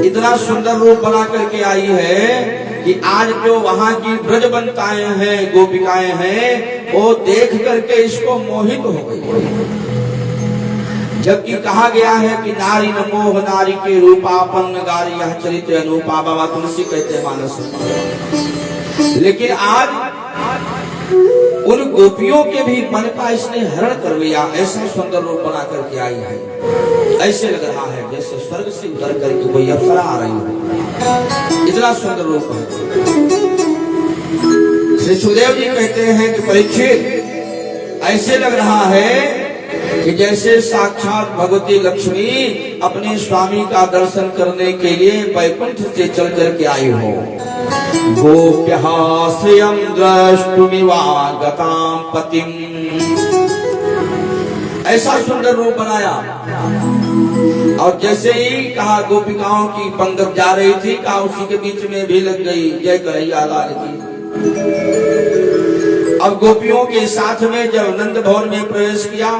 इतना सुंदर रूप बना करके आई है कि आज जो वहां की ब्रजबंताएं हैं, गोपिकाएं हैं, वो देख करके इसको मोहित हो गई। जबकि कहा गया है कि नारी न मोह नारी के रूपापन गारी यह चरित्र अनुपा, बाबा तुलसी कहते मानस। लेकिन आज उन गोपियों के भी मन का इसने हरण कर लिया, ऐसा सुंदर रूप बना करके आई है। ऐसे लग रहा है जैसे स्वर्ग से उतर करके कोई अप्सरा आ रही है, इतना सुंदर रूप है। श्री सुखदेव जी कहते हैं कि परीक्षित ऐसे लग रहा है कि जैसे साक्षात भगवती लक्ष्मी अपने स्वामी का दर्शन करने के लिए वैकुंठ से चल करके आई हो। गोप्यः श्रियं द्रष्टुमिवागतां पतिं, ऐसा सुंदर रूप बनाया। और जैसे ही कहा गोपिकाओं की पंगत जा रही थी, कहा उसी के बीच में भी लग गई जय कन्हैया लाल की। अब गोपियों के साथ में जब नंद भवन में प्रवेश किया,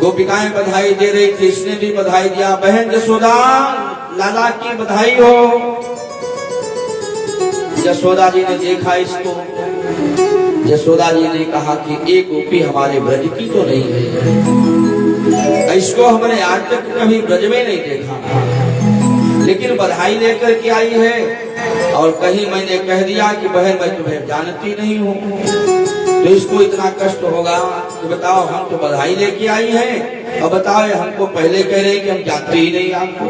गोपिकाएं बधाई दे रही थी, इसने भी बधाई दिया, बहन यशोदा लाला की बधाई हो। यशोदा जी ने देखा इसको, यशोदा जी ने कहा कि एक गोपी हमारे ब्रज की तो नहीं है, इसको हमने आज तक कभी ब्रज में नहीं देखा, लेकिन बधाई लेकर के आई है। और कहीं मैंने कह दिया कि बहन मैं तुम्हें जानती नहीं हूँ, तो इसको इतना कष्ट होगा कि बताओ हम तो बधाई लेके आई हैं, और बताओ हमको पहले कह रहे कि हम जानते ही नहीं आपको।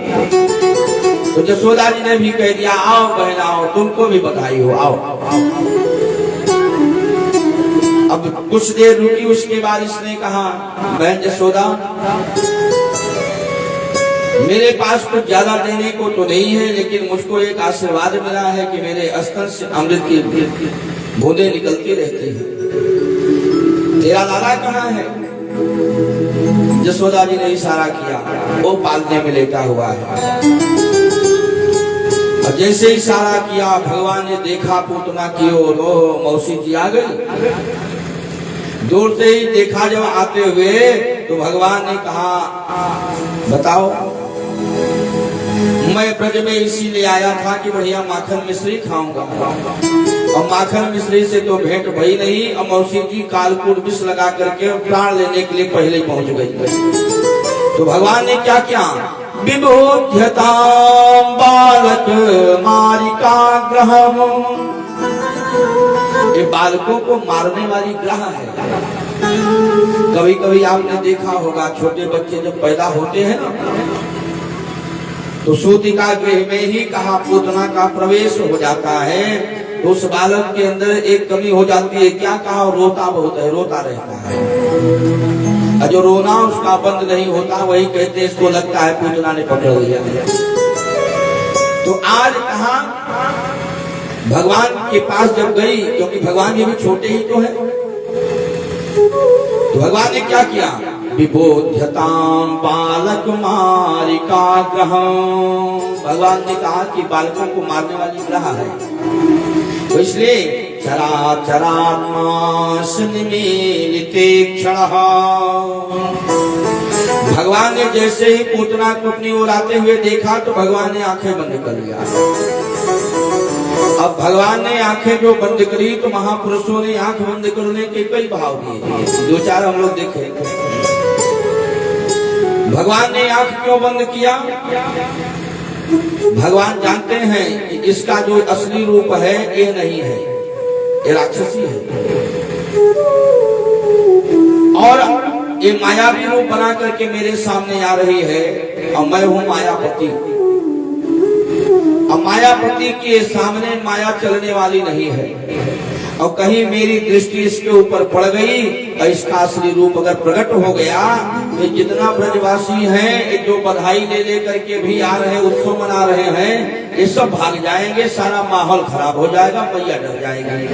तो यशोदा जी ने भी कह दिया आओ बहन आओ, तुमको भी बधाई हो, आओ, आओ, आओ। अब कुछ देर रुकी, उसके बाद इसने कहा बहन यशोदा मेरे पास कुछ ज्यादा देने को तो नहीं है, लेकिन मुझको एक आशीर्वाद मिला है कि मेरे स्तन से अमृत की बूंदें निकलती रहती हैं। तेरा लाला कहाँ है? यशोदा जी ने इशारा किया, वो पालने में लेटा हुआ है। और जैसे इशारा किया भगवान ने देखा पूतना की ओर, मौसी जी आ गई। दूर से ही देखा जब आते हुए तो भगवान ने कहा बताओ, मैं ब्रज में इसीलिए आया था कि बढ़िया माखन मिश्री खाऊंगा, और माखन मिश्री से तो भेंट भई नहीं। और मौसी जी कालकूट विष लगा करके प्राण लेने के लिए पहले ही पहुंच गई। तो भगवान ने क्या किया, विबोध्यतां बालक मारिका ग्रहम, ये बालकों को मारने वाली ग्रह है। कभी कभी आपने देखा होगा छोटे बच्चे जब पैदा होते हैं ना, तो सूतिका गृह में ही कहा पूतना का प्रवेश हो जाता है, तो उस बालक के अंदर एक कमी हो जाती है। क्या कहा, रोता बहुत है, रोता रहता है। और जो रोना उसका बंद नहीं होता, वही कहते इसको लगता है पूतना ने पकड़ लिया। तो आज कहा भगवान के पास जब गई, क्योंकि भगवान ये भी छोटे ही तो है, तो भगवान ने क्या किया, विबोध्यतां बालक मारिका ग्रहम। भगवान ने कहा कि बालकों को मारने वाली ग्रह है, तो इसलिए भगवान ने जैसे ही पूतना को अपनी ओर आते हुए देखा तो भगवान ने आंखें बंद कर लिया। अब भगवान ने आंखें जो बंद करी तो महापुरुषों ने आंख बंद करने के कई भाव दिए, दो चार हम लोग देखे। भगवान ने आंख क्यों बंद किया, भगवान जानते हैं कि इसका जो असली रूप है ये नहीं है, ये राक्षसी है, और ये मायावी रूप बना करके मेरे सामने आ रही है, और मैं हूं मायापति। और मायापति के सामने माया चलने वाली नहीं है, और कहीं मेरी दृष्टि इसके ऊपर पड़ गई और इसका असली रूप अगर प्रकट हो गया तो जितना ब्रजवासी हैं, जो बधाई ले लेकर के भी आ रहे हैं, उत्सव मना रहे हैं, ये सब भाग जाएंगे, सारा माहौल खराब हो जाएगा, मैया डर जाएगी।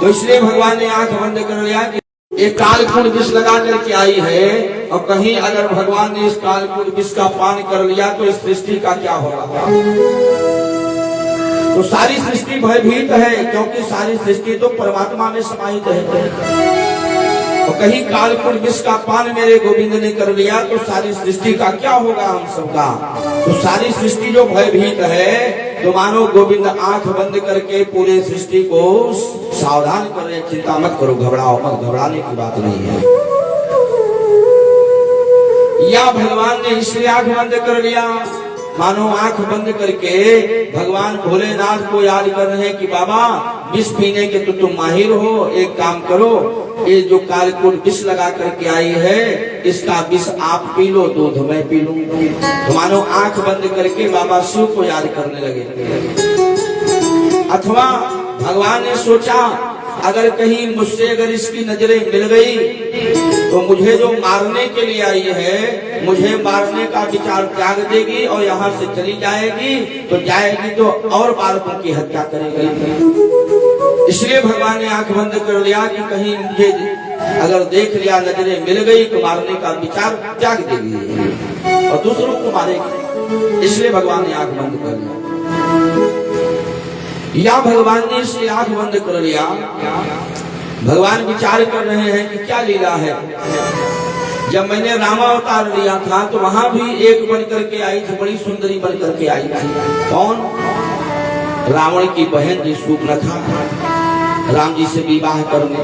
तो इसलिए भगवान ने आंख बंद कर लिया कि एक कालकूट विष लगा करके आई है, और कहीं अगर भगवान ने इस कालकूट विष का पान कर लिया तो इस सृष्टि का क्या होगा। तो सारी सृष्टि भयभीत है, क्योंकि सारी सृष्टि तो परमात्मा में समाहित है। और कहीं कालकूट विष का पान मेरे गोविंद ने कर लिया तो सारी सृष्टि का क्या होगा हम सबका। तो सारी सृष्टि जो भयभीत है, तो मानो गोविंद आंख बंद करके पूरे सृष्टि को सावधान कर रहे, चिंता मत करो, घबराओ मत, घबराने की बात नहीं है। या भगवान ने इसलिए आंख बंद कर लिया, मानो आंख बंद करके भगवान भोलेनाथ को याद कर रहे हैं कि बाबा विष पीने के तो तुम माहिर हो, एक काम करो, ये जो कालकूट विष लगा करके आई है इसका विष आप पी लो, दूध मैं पी लूं। तो मानो आंख बंद करके बाबा शिव को याद करने लगे। अथवा भगवान ने सोचा अगर कहीं मुझसे अगर इसकी नजरें मिल गई तो मुझे जो मारने के लिए आई है, मुझे मारने का विचार त्याग देगी और यहाँ से चली जाएगी, तो जाएगी तो और बालकों की हत्या करेगी। इसलिए भगवान ने आंख बंद कर लिया कि कहीं मुझे अगर देख लिया, नजरें मिल गई तो मारने का विचार त्याग देगी और दूसरों को मारेगी। इसलिए भगवान ने आंख बंद कर लिया। या भगवान ने इसलिए आंख बंद कर लिया, भगवान विचार कर रहे हैं कि क्या लीला है। जब मैंने रामावतार लिया था तो वहां भी एक बन करके आई थी, बड़ी सुंदरी बन करके आई थी। कौन? रावण की बहन जी सूर्पनखा, राम जी से विवाह करने,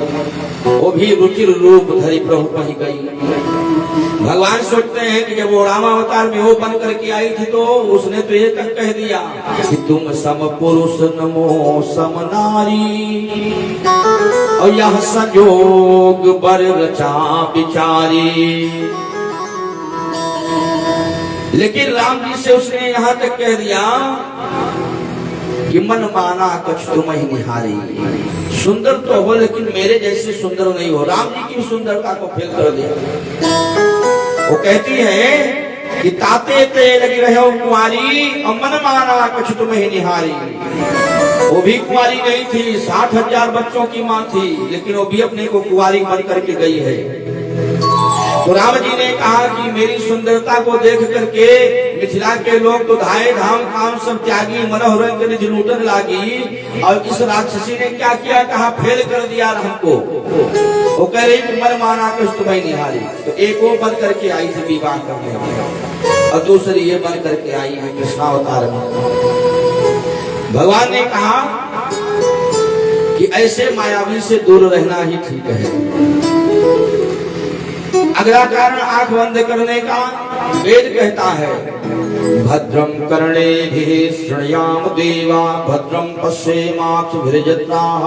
वो भी रुचिर रूप धरी प्रभु पही गई। भगवान सोचते हैं कि जब वो रामावतार में वो बन करके आई थी तो उसने तो ये तक कह दिया कि तुम सम पुरुष नमो सम नारी, और यह संयोग बर रचा बिचारी। लेकिन राम जी से उसने यहाँ तक कह दिया कि मन माना कछ तुम ही निहारी। सुंदर तो हो लेकिन मेरे जैसे सुंदर नहीं हो। राम जी की सुंदरता को फेल कर दिया। वो कहती है कि ताते ते लगी रहे हो कुंवारी, और मन माना कछ तुम ही निहारी। वो भी कुंवारी नहीं थी, 60,000 बच्चों की माँ थी, लेकिन वो भी अपने को कुंवारी बन करके गई है। तो राम जी ने कहा कि मेरी सुंदरता को देख करके मिथिला के लोग तो धाए धाम काम सब त्यागी, मनोहर निधि लूटन लागी। और इस राक्षसी ने क्या किया, कहा फेल कर दिया हमको। वो कह रही कि मन माना कुछ तुम्हें निहारी। तो एक वो बन करके आई थी विवाह करने, और दूसरी ये बन करके आई है कृष्णावतार में। भगवान ने कहा ऐसे मायावी से दूर रहना ही ठीक है। अगला कारण आंख बंद करने का, वेद कहता है भद्रम कर्णेभिः शृणुयाम देवा भद्रम पश्येमाक्षभिर्यजत्राः।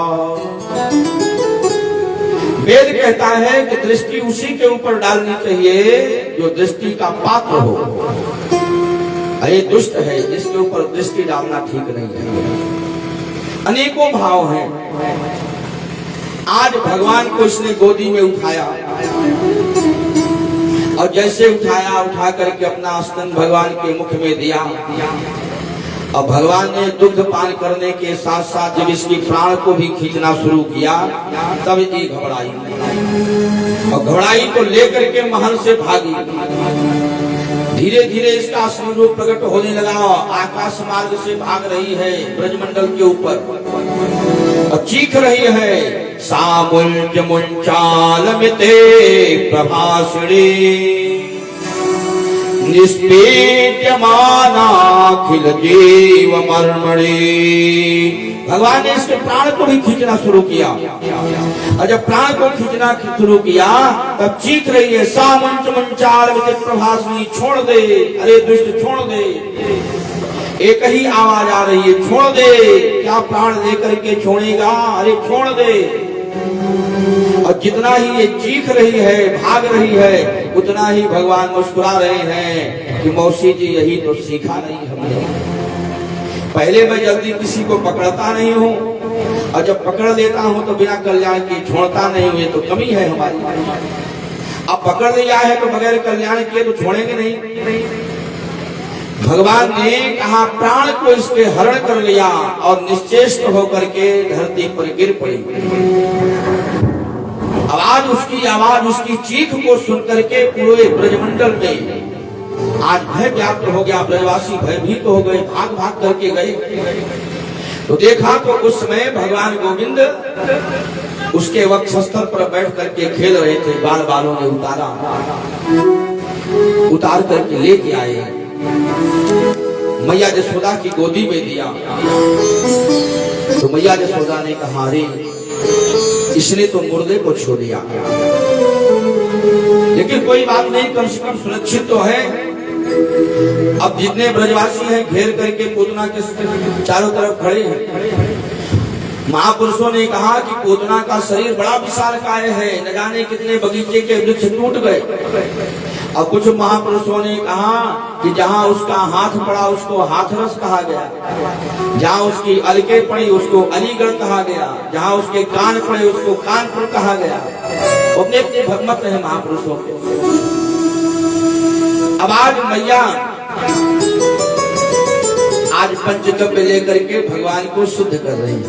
वेद कहता है कि दृष्टि उसी के ऊपर डालनी चाहिए जो दृष्टि का पात्र हो। अरे दुष्ट है, इसके ऊपर दृष्टि डालना ठीक नहीं है। अनेकों भाव हैं। आज भगवान को इसने गोदी में उठाया और जैसे उठा करके अपना स्तन भगवान के मुख में दिया। अब भगवान ने दुग्ध पान करने के साथ साथ जब इसकी प्राण को भी खींचना शुरू किया तब ये घबराई, और घबराई को लेकर के महल से भागी। धीरे धीरे इसका असली रूप प्रकट होने लगा। आकाश मार्ग से भाग रही है ब्रजमंडल के ऊपर और चीख रही है सामुल्ज मुंचालमिते प्रभाषिणी निष्पेद्यमानाखिल जीव मर्मणि। भगवान ने इसके प्राण को भी खींचना शुरू किया, और जब प्राण को खींचना शुरू किया तब चीख रही है सामुंच मंचालमिते प्रभाषिणी, छोड़ दे, अरे दुष्ट छोड़ दे। एक ही आवाज आ रही है, छोड़ दे। क्या प्राण लेकर के छोड़ेगा, अरे छोड़ दे। और जितना ही ये चीख रही है, भाग रही है, उतना ही भगवान मुस्कुरा रहे हैं कि मौसी जी यही तो सीखा नहीं हमने। पहले मैं जल्दी किसी को पकड़ता नहीं हूँ, और जब पकड़ लेता हूँ तो बिना कल्याण के छोड़ता नहीं हूँ, ये तो कमी है हमारी। अब पकड़ लिया है तो बगैर कल्याण किए तो छोड़ेंगे नहीं। भगवान ने कहा प्राण को इसके हरण कर लिया और निश्चेष्ट होकर के धरती पर गिर पड़ी। आवाज उसकी चीख को सुनकर के पूरे ब्रजमंडल में आज भय व्याप्त हो गया। ब्रजवासी भयभीत हो गए, भाग भाग करके गए। तो देखा तो उस समय भगवान गोविंद उसके वक्षस्थल पर बैठ करके खेल रहे थे। बाल बालों ने उतार करके लेके आए, मैया यशोदा की गोदी में दिया। तो मैया यशोदा ने कहा अरे इसने तो मुर्दे को छू लिया, लेकिन कोई बात नहीं, कम से कम सुरक्षित तो है। अब जितने ब्रजवासी हैं घेर करके पूतना के चारों तरफ खड़े हैं। महापुरुषों ने कहा कि पूतना का शरीर बड़ा विशालकाय है, न जाने कितने बगीचे के वृक्ष टूट गए। और कुछ महापुरुषों ने कहा कि जहाँ उसका हाथ पड़ा उसको हाथरस कहा गया, जहाँ उसकी अलके पड़ी उसको अलीगढ़ कहा गया, जहाँ उसके कान पड़े उसको कानपुर कहा गया। अपने अपने भगमत है महापुरुषों के। अब आज मैया आज पंचगव्य लेकर के भगवान को शुद्ध कर रही है,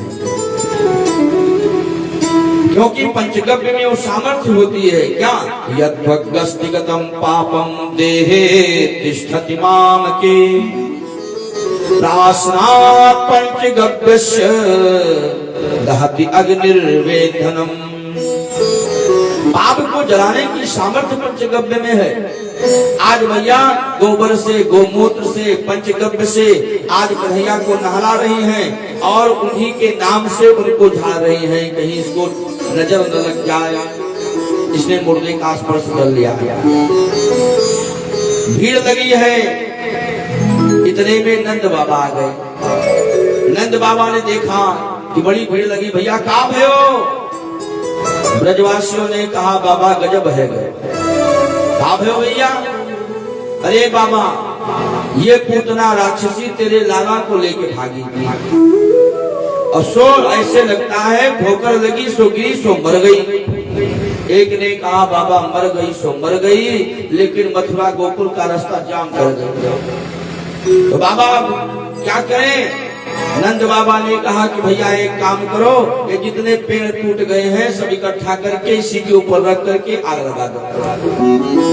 क्योंकि पंचगव्य में वो सामर्थ्य होती है क्या यद्भग्गस्तिगतं पापम देहे तिष्ठति माम के प्रासनात् पंचगव्यस्य दहति अग्निर्वेधनम। पाप को जलाने की सामर्थ्य पंचगव्य में है। आज भैया गोबर से, गोमूत्र से, पंचगव्य से आज कन्हैया को नहला रही हैं और उन्हीं के नाम से उनको झाड़ रही हैं, कहीं इसको नजर न लग जाए। इसने मुर्दे का स्पर्श कर लिया। भीड़ लगी है, इतने में नंद बाबा आ गए। नंद बाबा ने देखा कि बड़ी भीड़ लगी, भैया कहाँ भयो? ब्रजवासियों ने कहा बाबा गजब है गए। कहाँ भयो भैया? अरे बाबा ये पूतना राक्षसी तेरे लाला को लेके भागी और सो ऐसे लगता है ठोकर लगी सो गिरी सो मर गई। एक ने कहा बाबा मर गई सो मर गई, लेकिन मथुरा गोकुल का रास्ता जाम कर गया। तो बाबा क्या करें? नंद बाबा ने कहा कि भैया एक काम करो, ये जितने पेड़ टूट गए हैं सब इकट्ठा करके इसी के ऊपर रख करके आग लगा दो।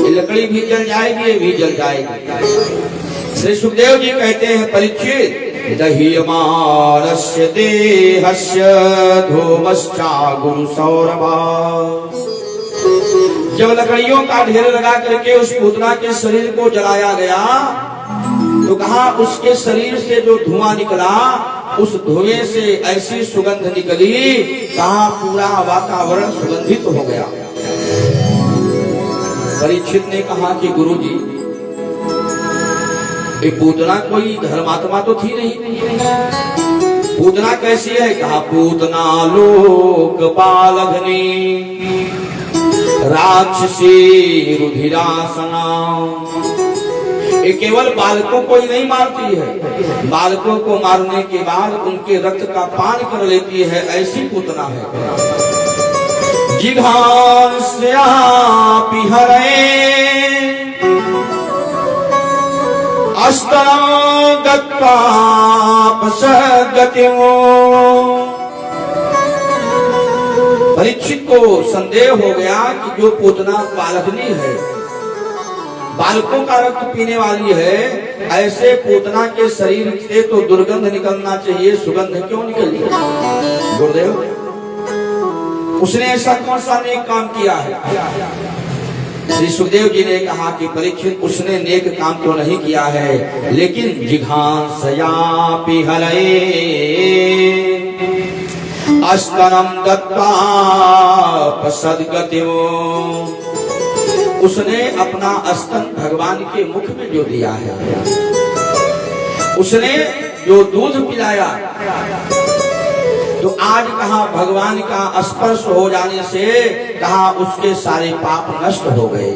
ये लकड़ी भी जल जाएगी, ये भी जल जाएगी। श्री सुखदेव जी कहते हैं परीक्षित दह्यमानस्य देहस्य धूमश्चा गुरु सौरभा। जब लकड़ियों का ढेर लगा करके उस पूतना के शरीर को जलाया गया तो कहा उसके शरीर से जो धुआं निकला, उस धुएं से ऐसी सुगंध निकली, कहा पूरा वातावरण सुगंधित हो गया। परीक्षित ने कहा कि गुरुजी, ये पूतना कोई धर्मात्मा तो थी नहीं, पूतना कैसी है? कहा पूतना लोकपालघनी राक्षसी रुधिरासना। ये केवल बालकों को ही नहीं मारती है, बालकों को मारने के बाद उनके रक्त का पान कर लेती है, ऐसी पूतना है। जिघांस्यापि हरे अस्तं गत्वा पश्यति। परीक्षित को संदेह हो गया कि जो पूतना बालकनी है, बालकों का रक्त पीने वाली है, ऐसे पूतना के शरीर से तो दुर्गंध निकलना चाहिए, सुगंध क्यों निकली? गुरुदेव, उसने ऐसा कौन सा नेक काम किया है? श्री सुखदेव जी ने कहा कि परीक्षित, उसने नेक काम तो नहीं किया है, लेकिन जिघांसयापि हरे अस्तरम दत्ता सद्गतिं। उसने अपना स्तन भगवान के मुख में जो दिया है, उसने जो दूध पिलाया, तो आज कहा भगवान का स्पर्श हो जाने से कहा उसके सारे पाप नष्ट हो गए।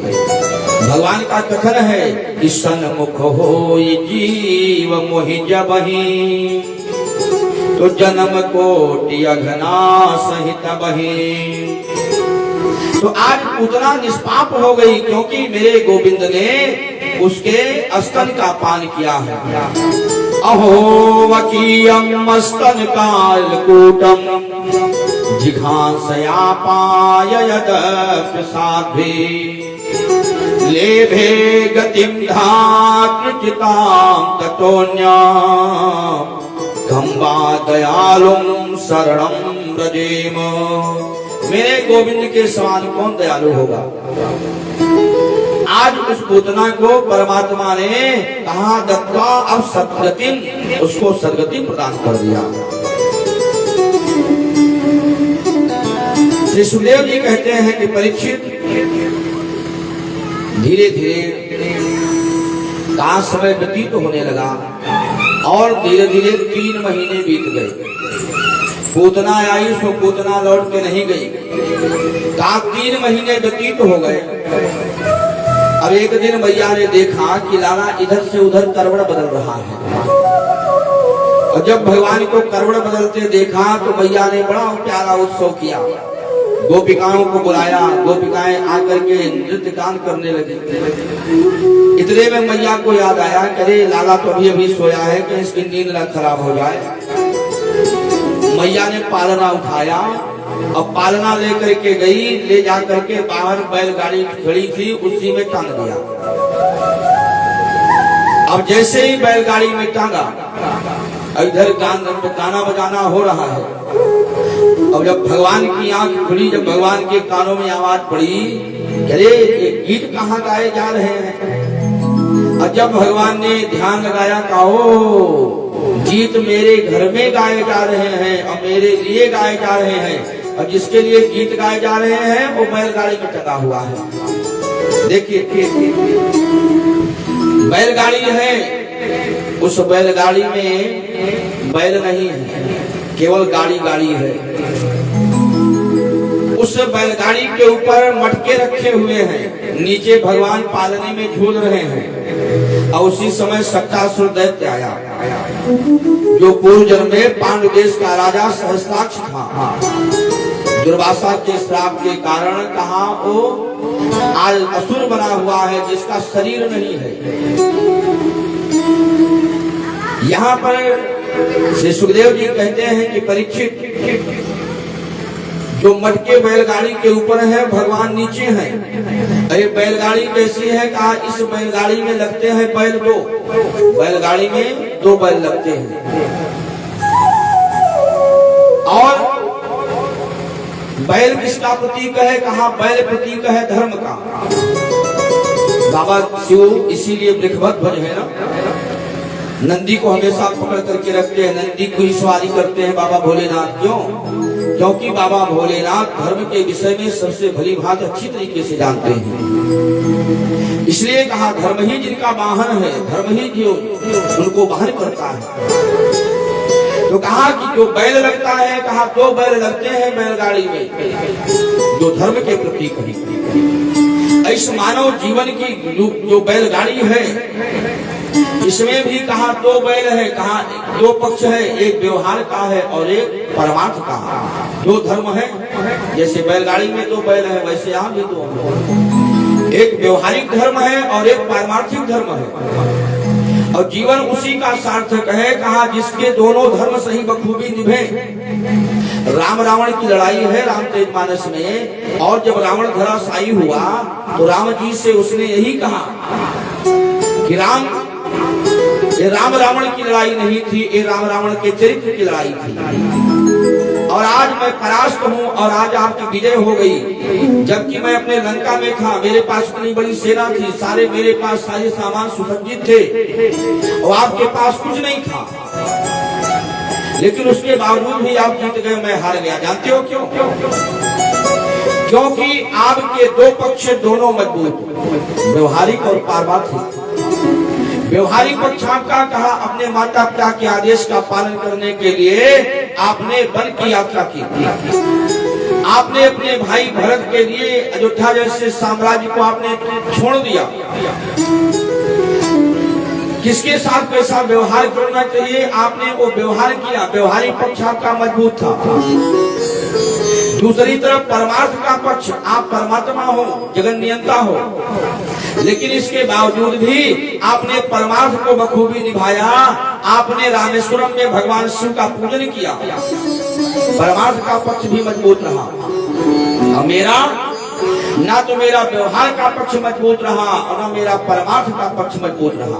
भगवान का कथन है कि सन्मुख होई जीव मोहि जबहि, तो जन्म कोटि अघना सहित बहि। तो आज पूतना निष्पाप हो गई, क्योंकि मेरे गोविंद ने उसके स्तन का पान किया है। अहो वकीयम स्तन कालकूटम जिघांसया पाययत प्रसाद्भि। लेभे गतिं धातृचितां ततोऽन्या गंगा दयालुं शरणं व्रजेम। मेरे गोविंद के समान कौन दयालु होगा? आज उस पूतना को परमात्मा ने कहा दत्वा अब सद्गतिं, उसको सद्गति प्रदान कर दिया। श्री सुखदेव जी कहते हैं कि परीक्षित, धीरे धीरे का समय व्यतीत होने लगा और धीरे धीरे 3 महीने बीत गए। पूतना आई सो पूतना लौट के नहीं गई, का 3 महीने व्यतीत हो गए। अब एक दिन मैया ने देखा कि लाला इधर से उधर करवड़ बदल रहा है, और जब भगवान को करवड़ बदलते देखा तो मैया ने बड़ा प्यारा उत्सव किया, गोपिकाओं को बुलाया, गोपिकाएं आकर के नृत्य गान करने लगी। इतने में मैया को याद आया, अरे लाला तो अभी अभी सोया है, कि इसकी नींद न खराब हो जाए। मैया ने पालना उठाया और पालना लेकर के गई, ले जाकर के बाहर बैलगाड़ी खड़ी थी, उसी में टांग दिया। अब जैसे ही बैलगाड़ी में टांगा, इधर गाना बजाना हो रहा है। अब जब भगवान की आंख खुली, जब भगवान के कानों में आवाज पड़ी, अरे ये गीत कहाँ गाए जा रहे हैं? और जब भगवान ने ध्यान लगाया, कहो गीत मेरे घर में गाए जा रहे हैं और मेरे लिए गाए जा रहे हैं, और जिसके लिए गीत गाए जा रहे हैं वो बैलगाड़ी में टंगा हुआ है। देखिए बैलगाड़ी है, उस बैलगाड़ी में बैल नहीं है, केवल गाड़ी है। उस बैलगाड़ी के ऊपर मटके रखे हुए हैं, नीचे भगवान पालने में झूल रहे हैं। और उसी समय शक्तासुर दैत्य आया, जो पूर्व जन्म में पांडु देश का राजा सहस्त्राक्ष था। दुर्वासा के श्राप के कारण कहा वो आज असुर बना हुआ है, जिसका शरीर नहीं है। यहाँ पर श्री सुखदेव जी कहते हैं कि परीक्षित, जो मटके बैलगाड़ी के ऊपर है, भगवान नीचे हैं। अरे बैलगाड़ी कैसी है? कहा इस बैलगाड़ी में लगते हैं बैल 2, बैलगाड़ी में 2 बैल लगते हैं। और बैल किसका प्रतीक है? कहा बैल प्रतीक है धर्म का। बाबा शिव इसीलिए वृषभध्वज है ना, नंदी को हमेशा पकड़ करके रखते हैं, नंदी को ही सवारी करते हैं बाबा भोलेनाथ। क्यों? क्योंकि बाबा भोलेनाथ धर्म के विषय में सबसे भली भांत अच्छी तरीके से जानते हैं। इसलिए कहा धर्म ही जिनका वाहन है, धर्म ही जो उनको वाहन करता है। तो कहा कि जो बैल लगता है, कहा 2 बैल लगते हैं बैलगाड़ी में जो धर्म के प्रतीक है। इस मानव जीवन की जो बैलगाड़ी है, इसमें भी कहा 2 बैल है, कहा 2 पक्ष है, एक व्यवहार का है और एक परमार्थ का। 2 धर्म है, जैसे बैलगाड़ी में 2 बैल है, वैसे यहाँ भी 2। एक व्यवहारिक धर्म है और एक पारमार्थिक धर्म है, और जीवन उसी का सार्थक है। कहा जिसके दोनों धर्म सही बखूबी निभे। राम रावण की लड़ाई है रामचरितमानस में, और जब रावण धराशायी हुआ तो राम जी से उसने यही कहा कि ये राम रावण की लड़ाई नहीं थी, ये राम रावण के चरित्र की लड़ाई थी। और आज मैं परास्त हूँ और आज आपकी विजय हो गई, जबकि मैं अपने लंका में था, मेरे पास इतनी बड़ी सेना थी, सारे मेरे पास सारे सामान सुसज्जित थे और आपके पास कुछ नहीं था, लेकिन उसके बावजूद भी आप जीत गए, मैं हार गया। जानते हो क्यों? क्योंकि आपके 2 पक्ष दोनों मजबूत, व्यवहारिक और पारमार्थिक। व्यवहारिक पक्ष आपका कहा अपने माता पिता के आदेश का पालन करने के लिए आपने वन की यात्रा की। आपने अपने भाई भरत के लिए अयोध्या जैसे साम्राज्य को आपने छोड़ दिया। किसके साथ कैसा व्यवहार करना चाहिए आपने वो व्यवहार किया। व्यवहारिक पक्ष आपका मजबूत था। दूसरी तरफ परमार्थ का पक्ष, आप परमात्मा हो, जगन नियंता हो, लेकिन इसके बावजूद भी आपने परमार्थ को बखूबी निभाया। आपने रामेश्वरम में भगवान शिव का पूजन किया, परमार्थ का पक्ष भी मजबूत रहा। और मेरा ना तो मेरा व्यवहार का पक्ष मजबूत रहा और ना मेरा परमार्थ का पक्ष मजबूत रहा।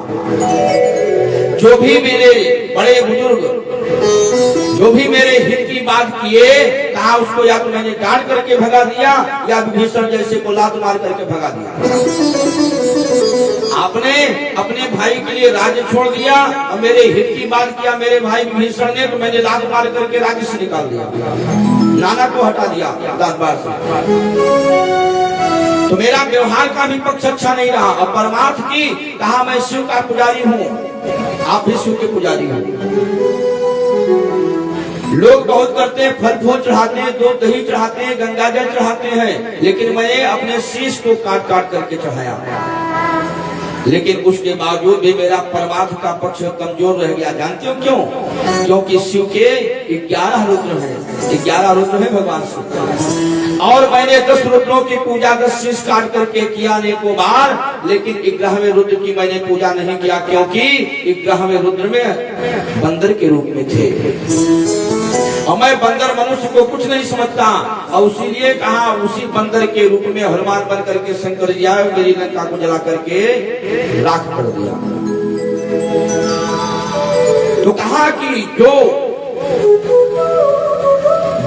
जो भी मेरे बड़े बुजुर्ग जो भी मेरे हित की बात किए, कहा उसको या तो मैंने डांट करके भगा दिया या विभीषण जैसे को लात मार करके भगा दिया। आपने अपने भाई के लिए राज्य छोड़ दिया और मेरे हित की बात किया मेरे भाई विभीषण ने, तो मैंने लात मार करके राज्य से निकाल दिया, नाना को हटा दिया दरबार से। तो मेरा व्यवहार का भी पक्ष अच्छा नहीं रहा। और परमार्थ की कहा मैं शिव का पुजारी हूँ, आप भी शिव के पुजारी हो। लोग बहुत करते हैं, फल फूल चढ़ाते हैं, दूध दही चढ़ाते हैं, गंगा जल चढ़ाते हैं, लेकिन मैंने अपने शीश को काट काट करके चढ़ाया, लेकिन उसके बावजूद भी मेरा परमार्थ का पक्ष कमजोर रह गया। जानते हो क्यों? क्योंकि शिव के 11 रुद्र हैं, 11 रुद्र हैं भगवान शिव, और मैंने 10 रुद्रों की पूजा 10 शीश काट करके किया अनेकों बार, लेकिन 11वें रुद्र की मैंने पूजा नहीं किया, क्योंकि 11वें रुद्र में बंदर के रूप में थे और मैं बंदर मनुष्य को कुछ नहीं समझता। और इसीलिए कहा उसी बंदर के रूप में हनुमान बन करके शंकर जी आए, मेरी लंका को जला करके राख कर दिया। तो कहा कि जो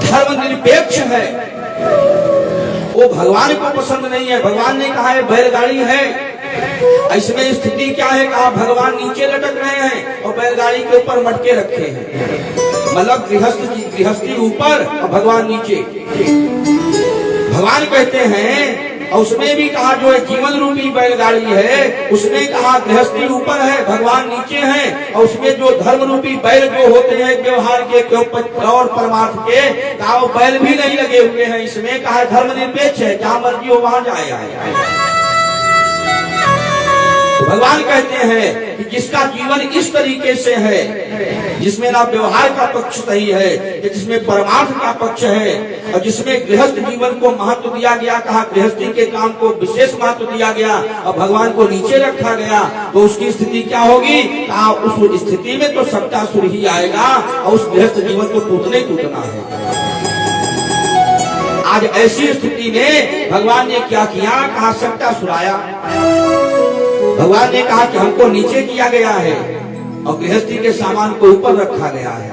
धर्मनिरपेक्ष है वो भगवान को पसंद नहीं है। भगवान ने कहा है बैलगाड़ी है, इसमें स्थिति क्या है? कहा भगवान नीचे लटक रहे हैं और बैलगाड़ी के ऊपर मटके रखे हैं, मतलब गृहस्थी ऊपर और भगवान नीचे। भगवान कहते हैं, और उसमें भी कहा जो जीवन रूपी बैलगाड़ी है उसमें कहा गृहस्थी ऊपर है, भगवान नीचे है, और उसमें जो धर्म रूपी बैल जो होते हैं व्यवहार के और परमार्थ के, कहा वो बैल भी नहीं लगे हुए हैं। इसमें कहा धर्मनिरपेक्ष है, जहां मर्जी हो वहां जाए। भगवान कहते हैं कि जिसका जीवन इस तरीके से है, जिसमें ना व्यवहार का पक्ष सही है, जिसमें परमार्थ का पक्ष है और जिसमें गृहस्थ जीवन को महत्व दिया गया, कहा गृहस्थी के काम को विशेष महत्व दिया गया और भगवान को नीचे रखा गया, तो उसकी स्थिति क्या होगी? कहा उस स्थिति में तो सत्तासुर ही आएगा और उस गृहस्थ जीवन को टूटना है। आज ऐसी स्थिति में भगवान ने क्या किया? कहा सत्तासुर आया। भगवान ने कहा कि हमको नीचे किया गया है और गृहस्थी के सामान को ऊपर रखा गया है।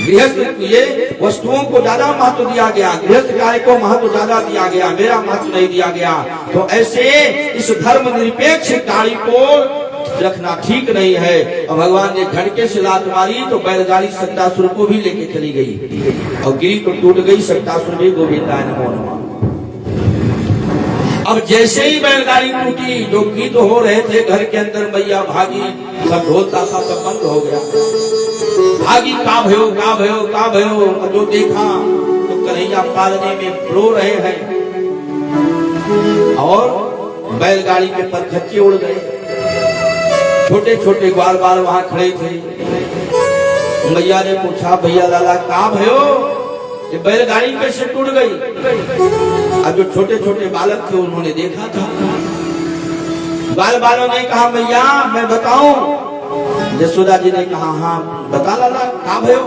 गृहस्थ ये वस्तुओं को ज्यादा महत्व दिया गया, गृहस्थ कार्य को महत्व ज्यादा दिया गया, मेरा महत्व नहीं दिया गया। तो ऐसे इस धर्म निरपेक्ष गाड़ी को रखना ठीक नहीं है। और भगवान ने झटके से लात मारी तो बैलगाड़ी शक्तासुर को भी लेके चली गई और गिरी तो टूट गई। शक्तासुर भी गोविंदाय नमो नमः। अब जैसे ही बैलगाड़ी टूटी, जो गीत हो रहे थे घर के अंदर, मैया भागी, सब ढोल ताशा सब बंद हो गया। भागी, का भयो का भयो का भयो। और जो देखा तो कन्हैया पालने में रो रहे हैं और बैलगाड़ी के परखच्चे उड़ गए। छोटे छोटे ग्वाल बाल वहां खड़े थे। मैया ने पूछा, भैया लाला का भयो, ये बैलगाड़ी कैसे टूट गई? अब जो छोटे छोटे बालक थे उन्होंने देखा था। बाल बालों ने कहा, मैया मैं बताऊं? यशोदा जी ने कहा, हाँ बता लाला का भयो?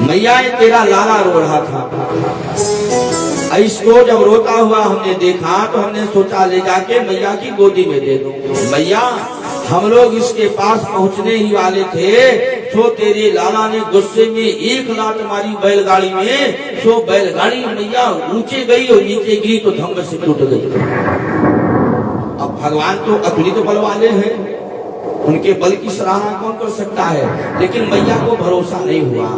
मैया ये तेरा लाला रो रहा था। इसको जब रोता हुआ हमने देखा तो हमने सोचा ले जाके मैया की गोदी में दे दूं। मैया हम लोग इसके पास पहुंचने ही वाले थे, तो तेरे लाला ने गुस्से में एक लात मारी बैलगाड़ी में। तो बैलगाड़ी मैया ऊंचे गई और नीचे गिरी तो धम्म से टूट गई। अब भगवान तो अतुलित बल वाले हैं, उनके बल की सराहना कौन कर सकता है। लेकिन मैया को भरोसा नहीं हुआ।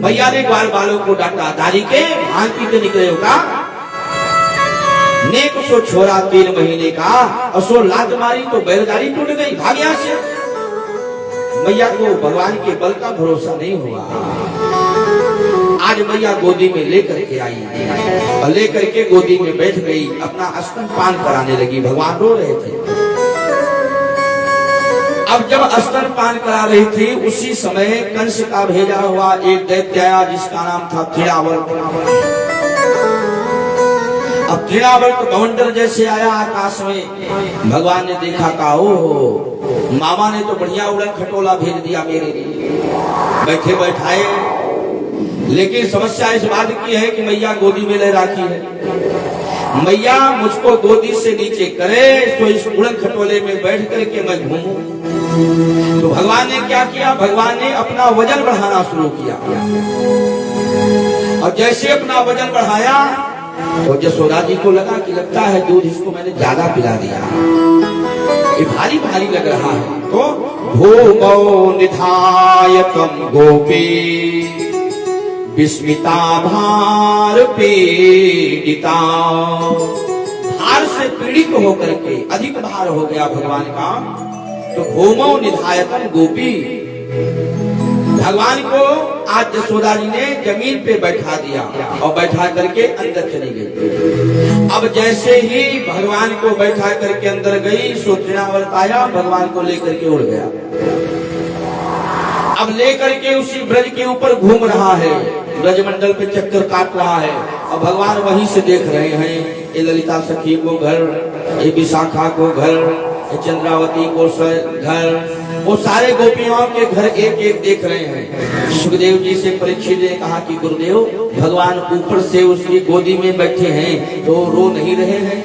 मैया ने ग्वाल बालों को डांटा, दारी के भांग पीते निकले होगा, नेक सो छोरा 3 महीने का, और सो लात मारी तो बैलगाड़ी टूट गई, भाग यहां से। मैया को भगवान के बल का भरोसा नहीं हुआ। आज मैया गोदी में लेकर के आई और लेकर के गोदी में बैठ गई, अपना स्तनपान कराने लगी। भगवान रो रहे थे। अब जब स्तनपान करा रही थी, उसी समय कंस का भेजा हुआ एक दैत्य आया जिसका नाम था तृणावर्त। अब तृणावर्त भवंडर जैसे आया आकाश में। भगवान ने देखा, का ओ मामा ने तो बढ़िया उड़न खटोला भेज दिया मेरे लिए, बैठे बैठाए। लेकिन समस्या इस बात की है कि मैया गोदी में ले रखी है। मैया मुझको गोदी से नीचे करे तो इस उड़न खटोले में बैठ करके मैं घूमूं। तो भगवान ने क्या किया, भगवान ने अपना वजन बढ़ाना शुरू किया। और जैसे अपना वजन बढ़ाया तो यशोदा जी को लगा कि लगता है दूध इसको मैंने ज्यादा पिला दिया, ये भारी भारी लग रहा है। तो भूमौ निधायकम गोपी विस्मिता भार पीड़िता। भार से पीड़ित होकर के, अधिक भार हो गया भगवान का, तो भूमौ निधायकम गोपी। भगवान को आज यशोदा जी ने जमीन पे बैठा दिया और बैठा करके अंदर चली गई। अब जैसे ही भगवान को बैठा करके अंदर गई, सो तृणावर्त आया, भगवान को लेकर के उड़ गया। अब लेकर के उसी ब्रज के ऊपर घूम रहा है, ब्रजमंडल पे चक्कर काट रहा है। और भगवान वहीं से देख रहे हैं, ये ललिता सखी को घर, ये विशाखा को घर, ये चंद्रावती को घर, वो सारे गोपियों के घर एक एक देख रहे हैं। सुखदेव जी से परीक्षित ने कहा कि गुरुदेव, भगवान ऊपर से उसकी गोदी में बैठे हैं तो रो नहीं रहे हैं,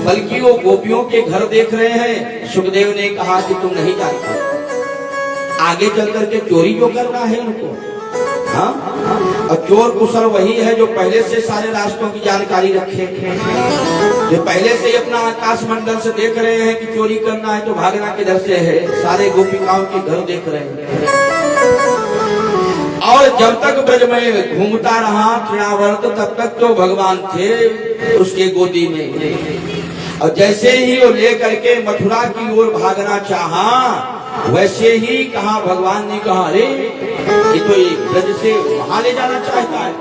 बल्कि वो गोपियों के घर देख रहे हैं। सुखदेव ने कहा कि तुम नहीं जानते, आगे चल करके चोरी जो करना है उनको। हाँ, और चोर कुशल वही है जो पहले से सारे रास्तों की जानकारी रखे, जो पहले से ही अपना आकाश मंडल से देख रहे हैं कि चोरी करना है तो भागना किधर से है। सारे गोपिकाओं के घर देख रहे हैं। और जब तक ब्रज में घूमता रहा तृणावर्त, तब तक तो भगवान थे उसके गोदी में। और जैसे ही वो लेकर के मथुरा की ओर भागना चाहा, वैसे ही कहा भगवान ने कहा, अरे ये तो एक ब्रज से वहां ले जाना चाहता है।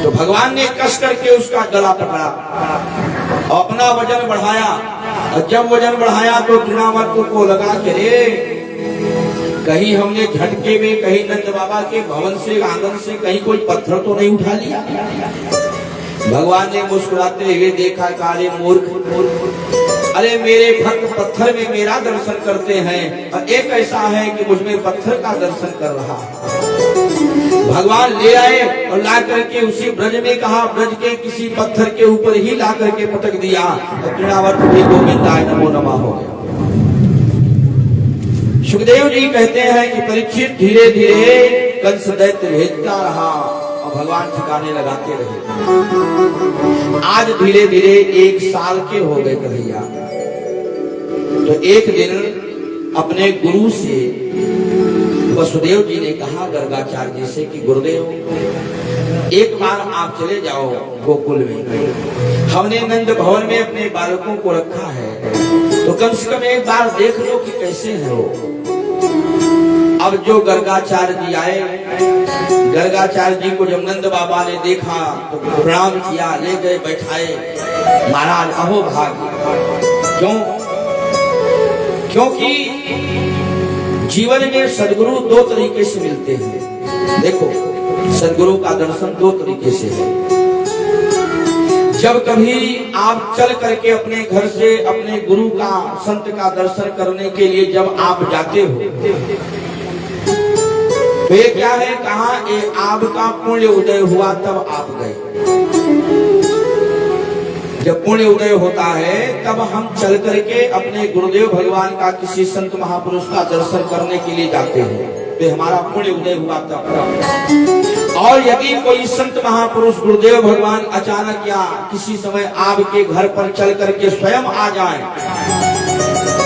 तो भगवान ने कस करके उसका गला पकड़ा और अपना वजन बढ़ाया। और जब वजन बढ़ाया तो तृणावर्त को लगा कि रे कहीं हमने झटके में, कहीं नंद बाबा के भवन से, आंगन से कहीं कोई पत्थर तो नहीं उठा लिया। भगवान ने मुस्कुराते हुए देखा, काले मूर्ख, अरे मेरे भक्त पत्थर में मेरा दर्शन करते हैं और एक ऐसा है कि मुझमें पत्थर का दर्शन कर रहा है। भगवान ले आए और ला करके उसी ब्रज में कहा, ब्रज के किसी पत्थर के ऊपर ही ला करके पटक दिया और तृणावर्त भी गोविंदाय नमो नमः हो गया। सुखदेव जी कहते हैं कि परीक्षित धीरे धीरे कंस दैत्य भेजता रहा और भगवान ठिकाने लगाते रहे। आज धीरे धीरे 1 साल के हो गए कन्हैया। तो एक दिन अपने गुरु से वसुदेव जी ने कहा गर्गाचार्य जी से कि गुरुदेव एक बार आप चले जाओ गोकुल में, हमने नंद भवन में अपने बालकों को रखा है, तो कम से कम एक बार देख लो कि कैसे है वो। अब जो गर्गाचार्य जी आए, गर्गाचार्य जी को जब नंद बाबा ने देखा तो प्रणाम किया, ले गए बैठाए। महाराज अहो भाग्य, क्यों? क्योंकि जीवन में सदगुरु दो तरीके से मिलते हैं। देखो, सदगुरु का दर्शन दो तरीके से है। जब कभी आप चल करके अपने घर से अपने गुरु का, संत का दर्शन करने के लिए जब आप जाते हो, तो ये क्या है, कहा ये आपका पुण्य उदय हुआ तब आप गए। जब पुण्य उदय होता है तब हम चल करके अपने गुरुदेव भगवान का, किसी संत महापुरुष का दर्शन करने के लिए जाते हैं, तो हमारा पुण्य उदय हुआ तब। और यदि कोई संत महापुरुष गुरुदेव भगवान अचानक या किसी समय आपके घर पर चल करके स्वयं आ जाए,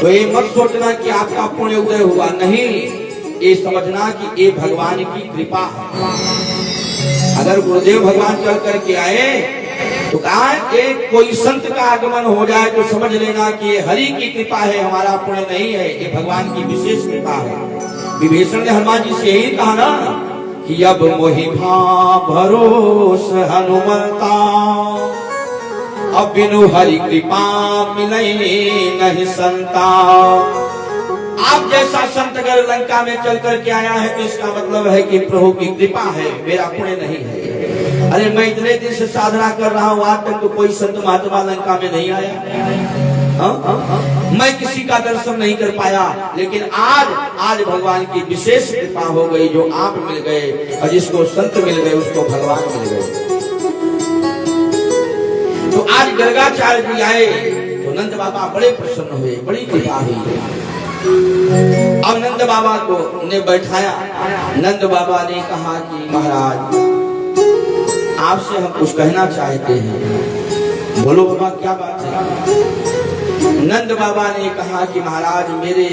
तो ये मत सोचना कि आपका पुण्य उदय हुआ, नहीं, ये समझना कि ये भगवान की कृपा है। अगर गुरुदेव भगवान चल करके आए तो कहा कि कोई संत का आगमन हो जाए तो समझ लेना कि ये हरि की कृपा है, हमारा पुण्य नहीं है, ये भगवान की विशेष कृपा है। विभीषण ने हनुमान जी से यही कहा ना कि अब मोहि भरोस हनुमंता, अब बिनु हरि कृपा मिले नहीं संता। आप जैसा संत अगर लंका में चल करके आया है तो इसका मतलब है कि प्रभु की कृपा है, मेरा पुण्य नहीं है। अरे मैं इतने दिन से साधना कर रहा हूँ, आज तक तो कोई संत महात्मा लंका में नहीं आया। मैं किसी का दर्शन नहीं कर पाया, लेकिन आज भगवान की विशेष कृपा हो गई। जो आप मिल गए और जिसको संत मिल गए उसको भगवान मिल गए। तो आज गर्गाचार्य जी आए तो नंद बाबा बड़े प्रसन्न हुए, बड़ी कृपा हुई। अब नंद बाबा को ने बैठाया। नंद बाबा ने कहा कि महाराज आपसे हम कुछ कहना चाहते हैं। बोलो बाबा, क्या बात है? नंद बाबा ने कहा कि महाराज मेरे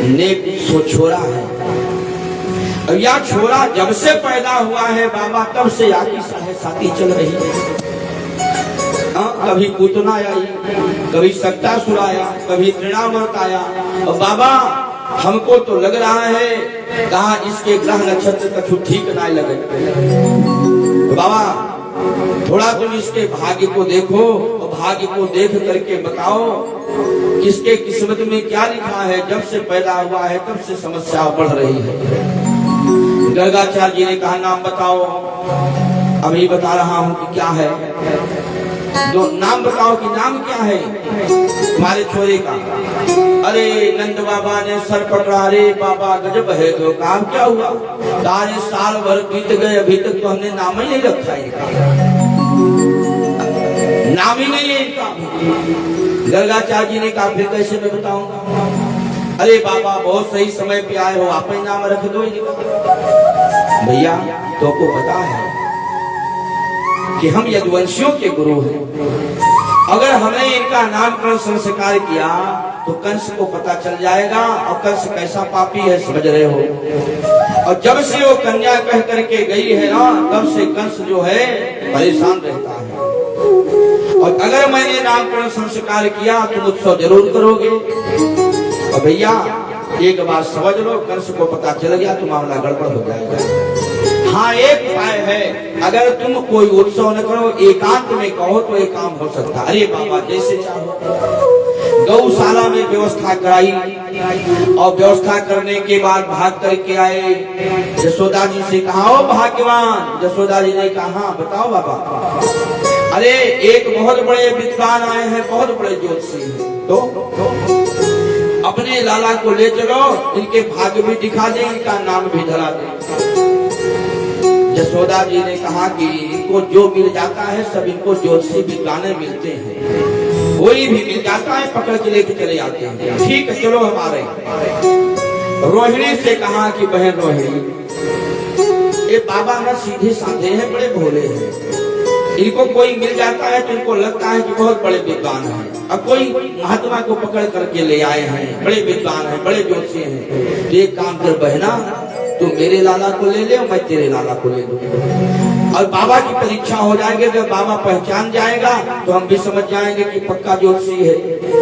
नेक सो छोरा है, और यह छोरा जब से पैदा हुआ है बाबा तब से आकी साथी चल रही है। कभी पूतना आई, कभी सक्तासुर आया, कभी तृणावर्त आया, और बाबा हमको तो लग रहा है कहा इसके ग्रह नक्षत्र कछु ठीक ना लगे। बाबा थोड़ा तुम इसके भाग्य को देखो और भाग्य को देख करके बताओ किसके किस्मत में क्या लिखा है। जब से पैदा हुआ है तब से समस्या बढ़ रही है। गर्गाचार्य जी ने कहा नाम बताओ। अभी बता रहा हूँ कि क्या है, जो नाम बताओ कि नाम क्या है तुम्हारे छोरे का। अरे नंद बाबा ने सर पकड़ा, अरे बाबा गजब है, तो काम क्या हुआ? सारे साल भर बीत गए, अभी तक तो हमने नाम ही नहीं रखा इनका, नाम ही नहीं है इनका। गर्गाचार्य जी ने कहा फिर कैसे मैं बताऊंगा? अरे बाबा बहुत सही समय पे आए हो, आप ही नाम रख दो इनका। भैया तो को पता है कि हम यदुवंशियों के गुरु हैं। अगर हमने इनका नामकरण संस्कार किया तो कंस को पता चल जाएगा, और कंस कैसा पापी है समझ रहे हो। और जब से वो कन्या कह करके गई है ना, तब से कंस जो है परेशान रहता है। और अगर मैंने नामकरण संस्कार किया तुम उत्सव जरूर करोगे। और भैया एक बात समझ लो, कंस को पता चल गया तो मामला गड़बड़ हो जाएगा। हाँ एक उपाय है, अगर तुम कोई उत्सव न करो, एकांत में कहो तो एक काम हो सकता। अरे बाबा जैसे चाहो। गौशाला में व्यवस्था कराई, और व्यवस्था करने के बाद भाग करके आए। यशोदा जी से कहा ओ भाग्यवान। यशोदा जी ने कहा बताओ बाबा। अरे एक बहुत बड़े विद्वान आए हैं, बहुत बड़े ज्योतिषी हैं, तो अपने लाला को ले चलो, इनके भाग्य भी दिखा दे, इनका नाम भी धरा दे। यशोदा जी ने कहा कि इनको जो मिल जाता है सब इनको ज्योतिषी विद्वान मिलते हैं, कोई भी मिल जाता है पकड़ के लेके चले आते हैं। ठीक है चलो हमारे। रोहिणी से कहा कि बहन रोहिणी, ये बाबा ना सीधे साधे हैं, बड़े भोले हैं, इनको कोई मिल जाता है तो इनको लगता है कि बहुत बड़े विद्वान हैं। अब कोई महात्मा को पकड़ करके ले आए हैं, बड़े विद्वान हैं, बड़े ज्योतिषी हैं, तो एक काम कर बहना, तू मेरे लाला को ले ले और मैं तेरे लाला को ले लूँ। और बाबा की परीक्षा हो जाएगी, जब बाबा पहचान जाएगा तो हम भी समझ जाएंगे कि पक्का ज्योतिषी है,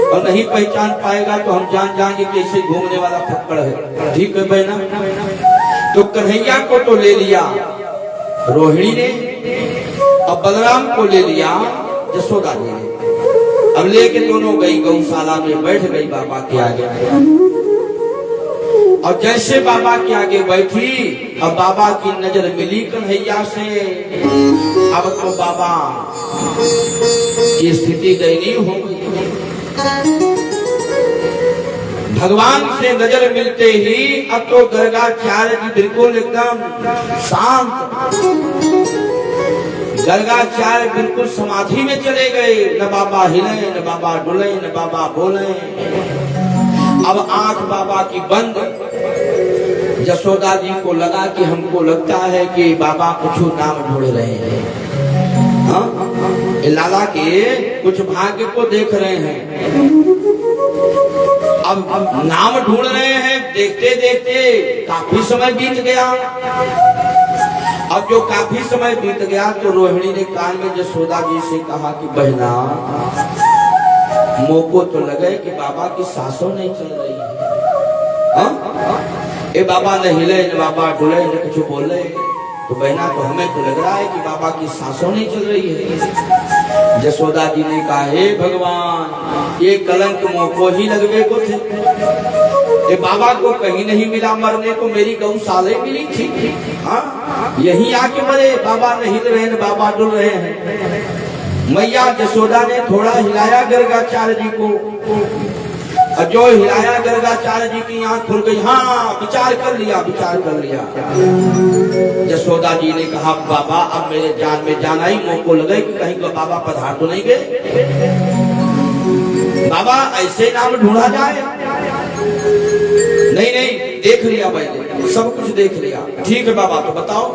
और नहीं पहचान पाएगा तो हम जान जाएंगे कि ऐसे घूमने वाला फक्कड़ है। ठीक है बहना? तो कन्हैया को तो ले लिया रोहिणी ने, अब बलराम को ले लिया यशोदा जी ने। अब लेके दोनों गई गौशाला में, बैठ गई बाबा के आगे। और जैसे बाबा के आगे बैठी, अब बाबा की नजर मिली कन्हैया से। अब तो बाबा की स्थिति दयनीय हो गई। भगवान से नजर मिलते ही अब तो गर्गाचार्य जी बिल्कुल एकदम शांत, गर्गाचार्य बिल्कुल समाधि में चले गए। न बाबा हिले, न बाबा डुले, न बाबा बोले। अब आंख बाबा की बंद। यशोदा जी को लगा कि हमको लगता है कि बाबा कुछ नाम ढूंढ रहे हैं, हाँ? लाला के कुछ भाग्य को देख रहे हैं। अब नाम ढूंढ रहे हैं, देखते देखते काफी समय बीत गया। अब जो काफी समय बीत गया तो रोहिणी ने कान में यशोदा जी से कहा कि बहना, मोको तो लगे कि बाबा की सांसों नहीं चल रही है। ए बाबा न हिले, न बाबा डुले, न कुछ बोले। तो बहना तो हमें तो लग रहा है कि बाबा की सांसों नहीं चल रही है। यशोदा जी ने कहा, हे भगवान, ये कलंक मोको ही लगवे को थे। ये बाबा को कहीं नहीं मिला मरने को, मेरी गौशाला मिली थी, हाँ? यहीं आके मरे। बाबा नहीं हिल रहे हैं, बाबा डुल रहे हैं। मैया यशोदा ने थोड़ा हिलाया गर्गाचार्य जी को, और जो हिलाया गर्गाचार्य जी की आंख खुल गई। हाँ, विचार कर लिया, विचार कर लिया। यशोदा जी ने कहा, बाबा अब मेरे जान में जान आई, मोको लगे कि कहीं को बाबा पधार तो नहीं गए। बाबा ऐसे नाम ढूंढा जाए? नहीं नहीं, देख लिया मैंने, सब कुछ देख लिया। ठीक है बाबा, तो बताओ।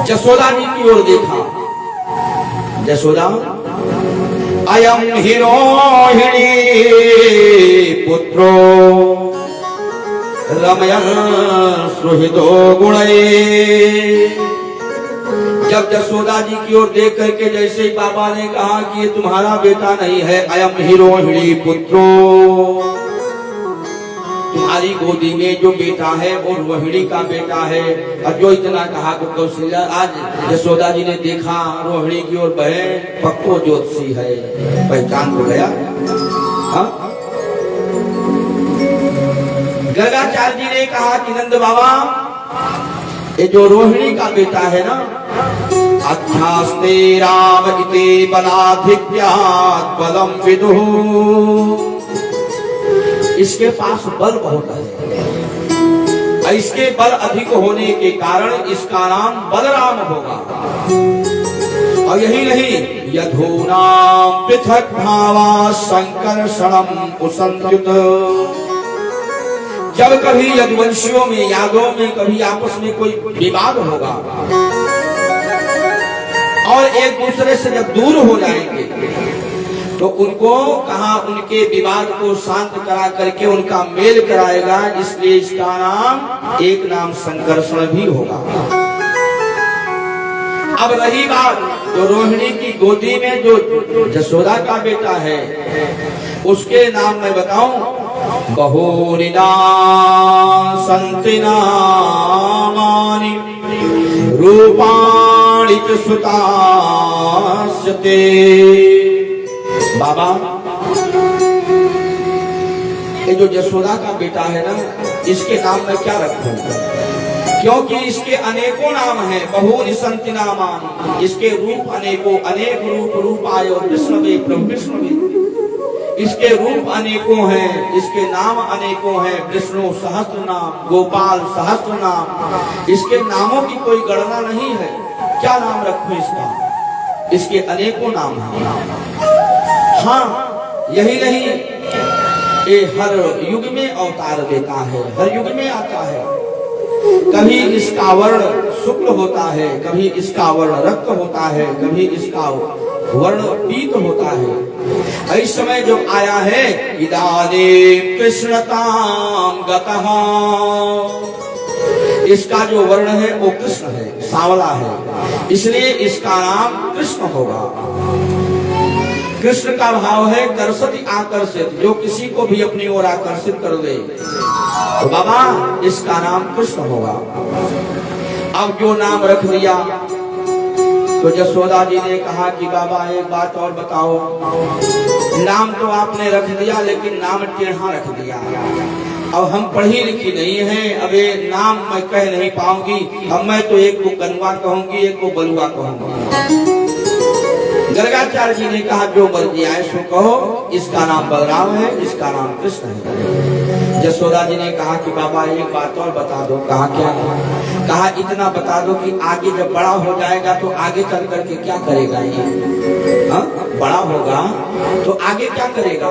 यशोदा जी की ओर देखा। यशोदा, अयम हि रोहिणी पुत्रो रमयन् सुहृदो गुणैः। जब यशोदा जी की ओर देख करके जैसे ही बाबा ने कहा कि ये तुम्हारा बेटा नहीं है, अयम हि रोहिणी पुत्रो, तुम्हारी गोदी में जो बेटा है वो रोहिणी का बेटा है। और जो इतना कहा कि कौशल्या, आज यशोदा जी ने देखा रोहिणी की ओर, बहन पक्को ज्योतिषी है, पहचान हो गया। हाँ? गर्गाचार्य जी ने कहा कि नंद बाबा, ये जो रोहिणी का बेटा है ना, अध्यास्ते राम इति बलाधिक्यात् बलम विदुः, इसके पास बल बहुत है। इसके बल अधिक होने के कारण इसका नाम बलराम होगा। और यही नहीं, यधूनाम पृथक भावा संकर्षणम उसंत्युत। जब कभी यदुवंशियों में, यादों में कभी आपस में कोई विवाद होगा और एक दूसरे से जब दूर हो जाएंगे, तो उनको कहा उनके विवाद को शांत करा करके उनका मेल कराएगा। इसलिए इसका नाम, एक नाम संकर्षण भी होगा। अब रही बात, जो रोहिणी की गोदी में जो यशोदा का बेटा है, उसके नाम मैं बताऊं, बहूनि नाम सन्ति नामानि रूपाणि च सुतास्ते। बाबा, ये जो यशोदा का बेटा है ना, इसके नाम में क्या रखूं? क्योंकि इसके अनेकों नाम हैं, बहूनि सन्ति नामानि, इसके रूप अनेकों, अनेक रूप रूपाय विष्णवे प्रभु विष्णवे। इसके रूप अनेकों हैं, इसके नाम अनेकों हैं, विष्णु सहस्त्र नाम, गोपाल सहस्त्र नाम। इसके नामों की कोई गणना नहीं है। क्या नाम रखूं इसका? इसके अनेकों नाम हैं। हाँ, यही नहीं, ये हर युग में अवतार लेता है, हर युग में आता है। कभी इसका वर्ण शुक्ल होता है, कभी इसका वर्ण रक्त होता है, कभी इसका वर्ण पीत होता है। इस समय जो आया है इदाने कृष्णताम गतः, इसका जो वर्ण है वो कृष्ण है, सांवला है, इसलिए इसका नाम कृष्ण होगा। कृष्ण का भाव है कर्षति आकर्षित, जो किसी को भी अपनी ओर आकर्षित कर दे, तो बाबा इसका नाम कृष्ण होगा। अब जो नाम रख दिया, तो यशोदा जी ने कहा कि बाबा एक बात और बताओ, नाम तो आपने रख दिया लेकिन नाम टेढ़ा रख दिया। अब हम पढ़ी लिखी नहीं है, अब ये नाम मैं कह नहीं पाऊंगी, अब मैं तो एक को कनुआ कहूंगी, एक को बलुआ कहूंगी। गर्गाचार्य जी ने कहा जो मर्जी आए सो कहो, इसका नाम बलराम है, इसका नाम कृष्ण है। यशोदा जी ने कहा कि बाबा एक बात और बता दो। कहा क्या? कहा इतना बता दो कि आगे जब बड़ा हो जाएगा तो आगे चल करके क्या करेगा ये? हाँ? बड़ा होगा तो आगे क्या करेगा?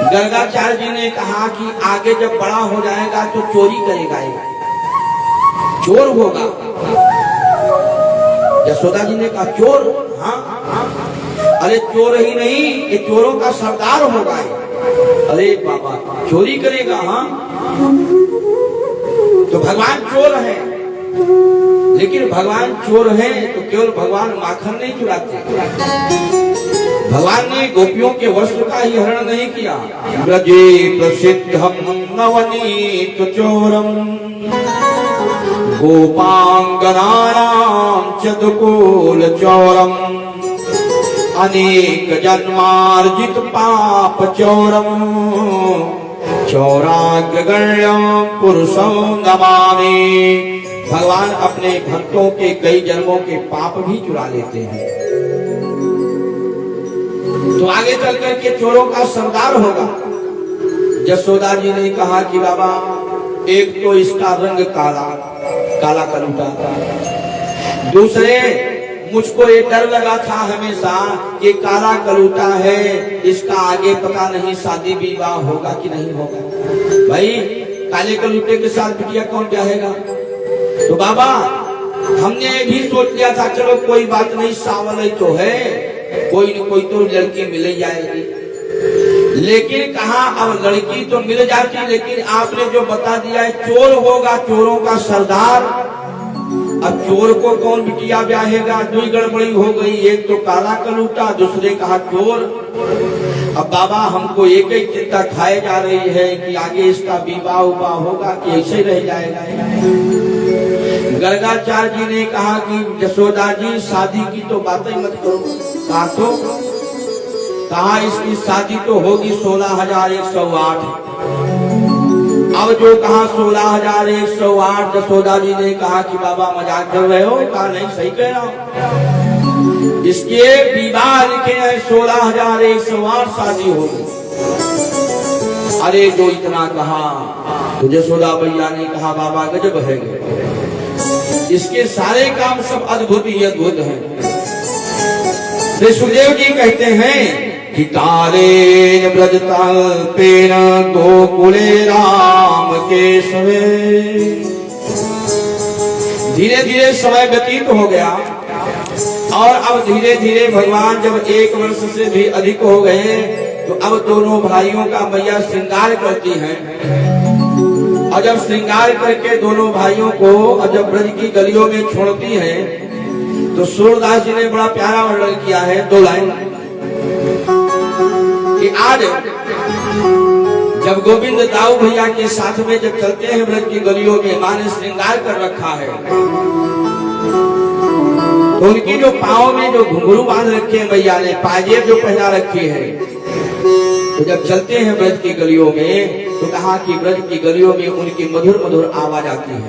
गर्गाचार्य जी ने कहा कि आगे जब बड़ा हो जाएगा तो चोरी करेगा, ये चोर होगा। यशोदा जी ने कहा चोर? हाँ, अरे चोर ही नहीं, ये चोरों का सरदार होगा। अरे बाबा चोरी करेगा? हाँ, तो भगवान चोर है, लेकिन भगवान चोर है तो केवल भगवान माखन नहीं चुराते, भगवान ने गोपियों के वस्त्र का ही हरण नहीं किया। ब्रजे प्रसिद्धम नवनीत चोरम गोपांगनानां चतुकूल चौरम अनेक जन्मार्जित पाप चौरम चौराग्रगण्यं पुरुषं नमामि। भगवान अपने भक्तों के कई जन्मों के पाप भी चुरा लेते हैं, तो आगे चल करके चोरों का सरदार होगा। यशोदा जी ने कहा कि बाबा एक तो इसका रंग काला काला कलूटा, दूसरे मुझको ये डर लगा था हमेशा कि काला कलूटा है, इसका आगे पता नहीं शादी विवाह होगा कि नहीं होगा। भाई काले कलूटे के साथ बिटिया कौन चाहेगा? तो बाबा हमने भी सोच लिया था चलो कोई बात नहीं, सावल तो है, कोई न कोई तो लड़की मिल जाएगी। लेकिन कहा अब लड़की तो मिल जाती, लेकिन आपने जो बता दिया है चोर होगा, चोरों का सरदार। अब चोर को कौन बिटिया ब्याहेगा? दो गड़बड़ी हो गई, एक तो काला कलूटा, दूसरे कहा चोर। अब बाबा हमको एक ही चिंता खाए जा रही है कि आगे इसका विवाह उवाह होगा कि ऐसे रह जाएगा। गर्गाचार्य जी ने कहा कि यशोदा जी शादी की तो बातें मत करो। कहा इसकी शादी तो होगी 16,108। अब जो कहा 16,108, यशोदा जी ने कहा कि बाबा मजाक कर रहे हो? कहा नहीं सही कह रहा हूं, इसके विवाह लिखे हैं 16,108 शादी होगी। अरे जो इतना कहा तो यशोदा भैया ने कहा बाबा गजब है, इसके सारे काम सब अद्भुत ही अद्भुत हैं। श्री सुखदेव जी कहते हैं कि तारेण ब्रजतल्पेन गोकुले राम केशवे। धीरे धीरे समय व्यतीत हो गया और अब धीरे धीरे भगवान जब 1 वर्ष से भी अधिक हो गए तो अब दोनों भाइयों का मैया श्रृंगार करती हैं। और जब श्रृंगार करके दोनों भाइयों को और जब ब्रज की गलियों में छोड़ती हैं तो सूरदास जी ने बड़ा प्यारा वर्णन किया है, 2 लाइन कि आज जब गोविंद दाऊ भैया के साथ में जब चलते हैं ब्रज की गलियों में, मां ने श्रृंगार कर रखा है, तो उनकी जो पाँव में जो घुंघरू बांध रखे हैं मैया ने, पाजेब जो पहना रखी है, तो जब चलते हैं ब्रज की गलियों में तो कहा कि ब्रज की गलियों में उनकी मधुर मधुर आवाज आती है।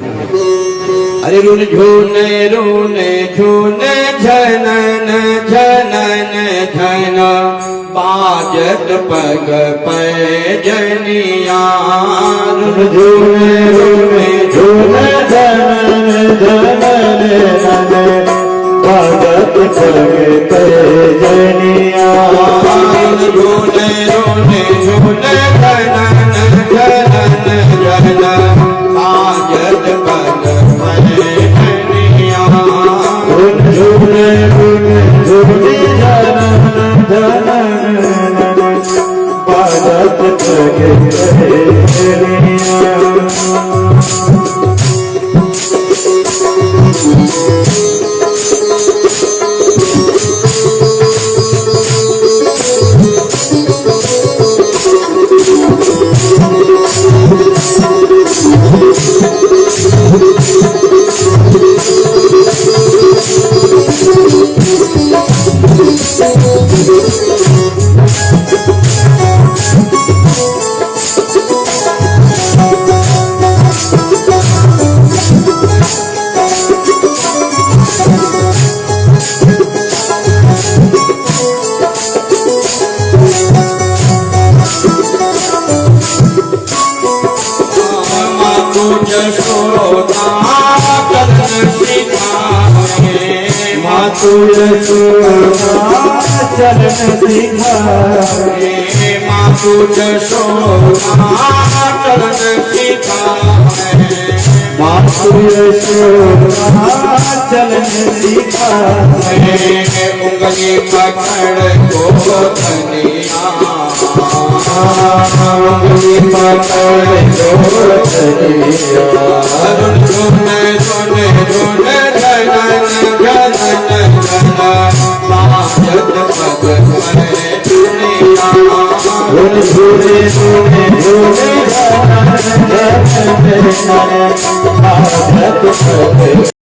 अरे रुन झूने रुने झूने झनन झनन झन बाजत पग पैजनिया। रुन झूने रुने झूने झनन झनन झन बाजत पग पैजनिया। झूने रुने झूने झनन झनन झन बाजत पग बाजत मातु यशोदा चरण सिखाए, मातु यशोदा चरण सिखाए, मातु यशोदा चरण सिखाए, उंगली पकड़ को धनिया, उंगली पकड़ को धनिया, रुन रुन रुन रुन धनन धनन बाजत पग में दुनिया, रुन झूले झूले झूले धनन धनन बाजत पग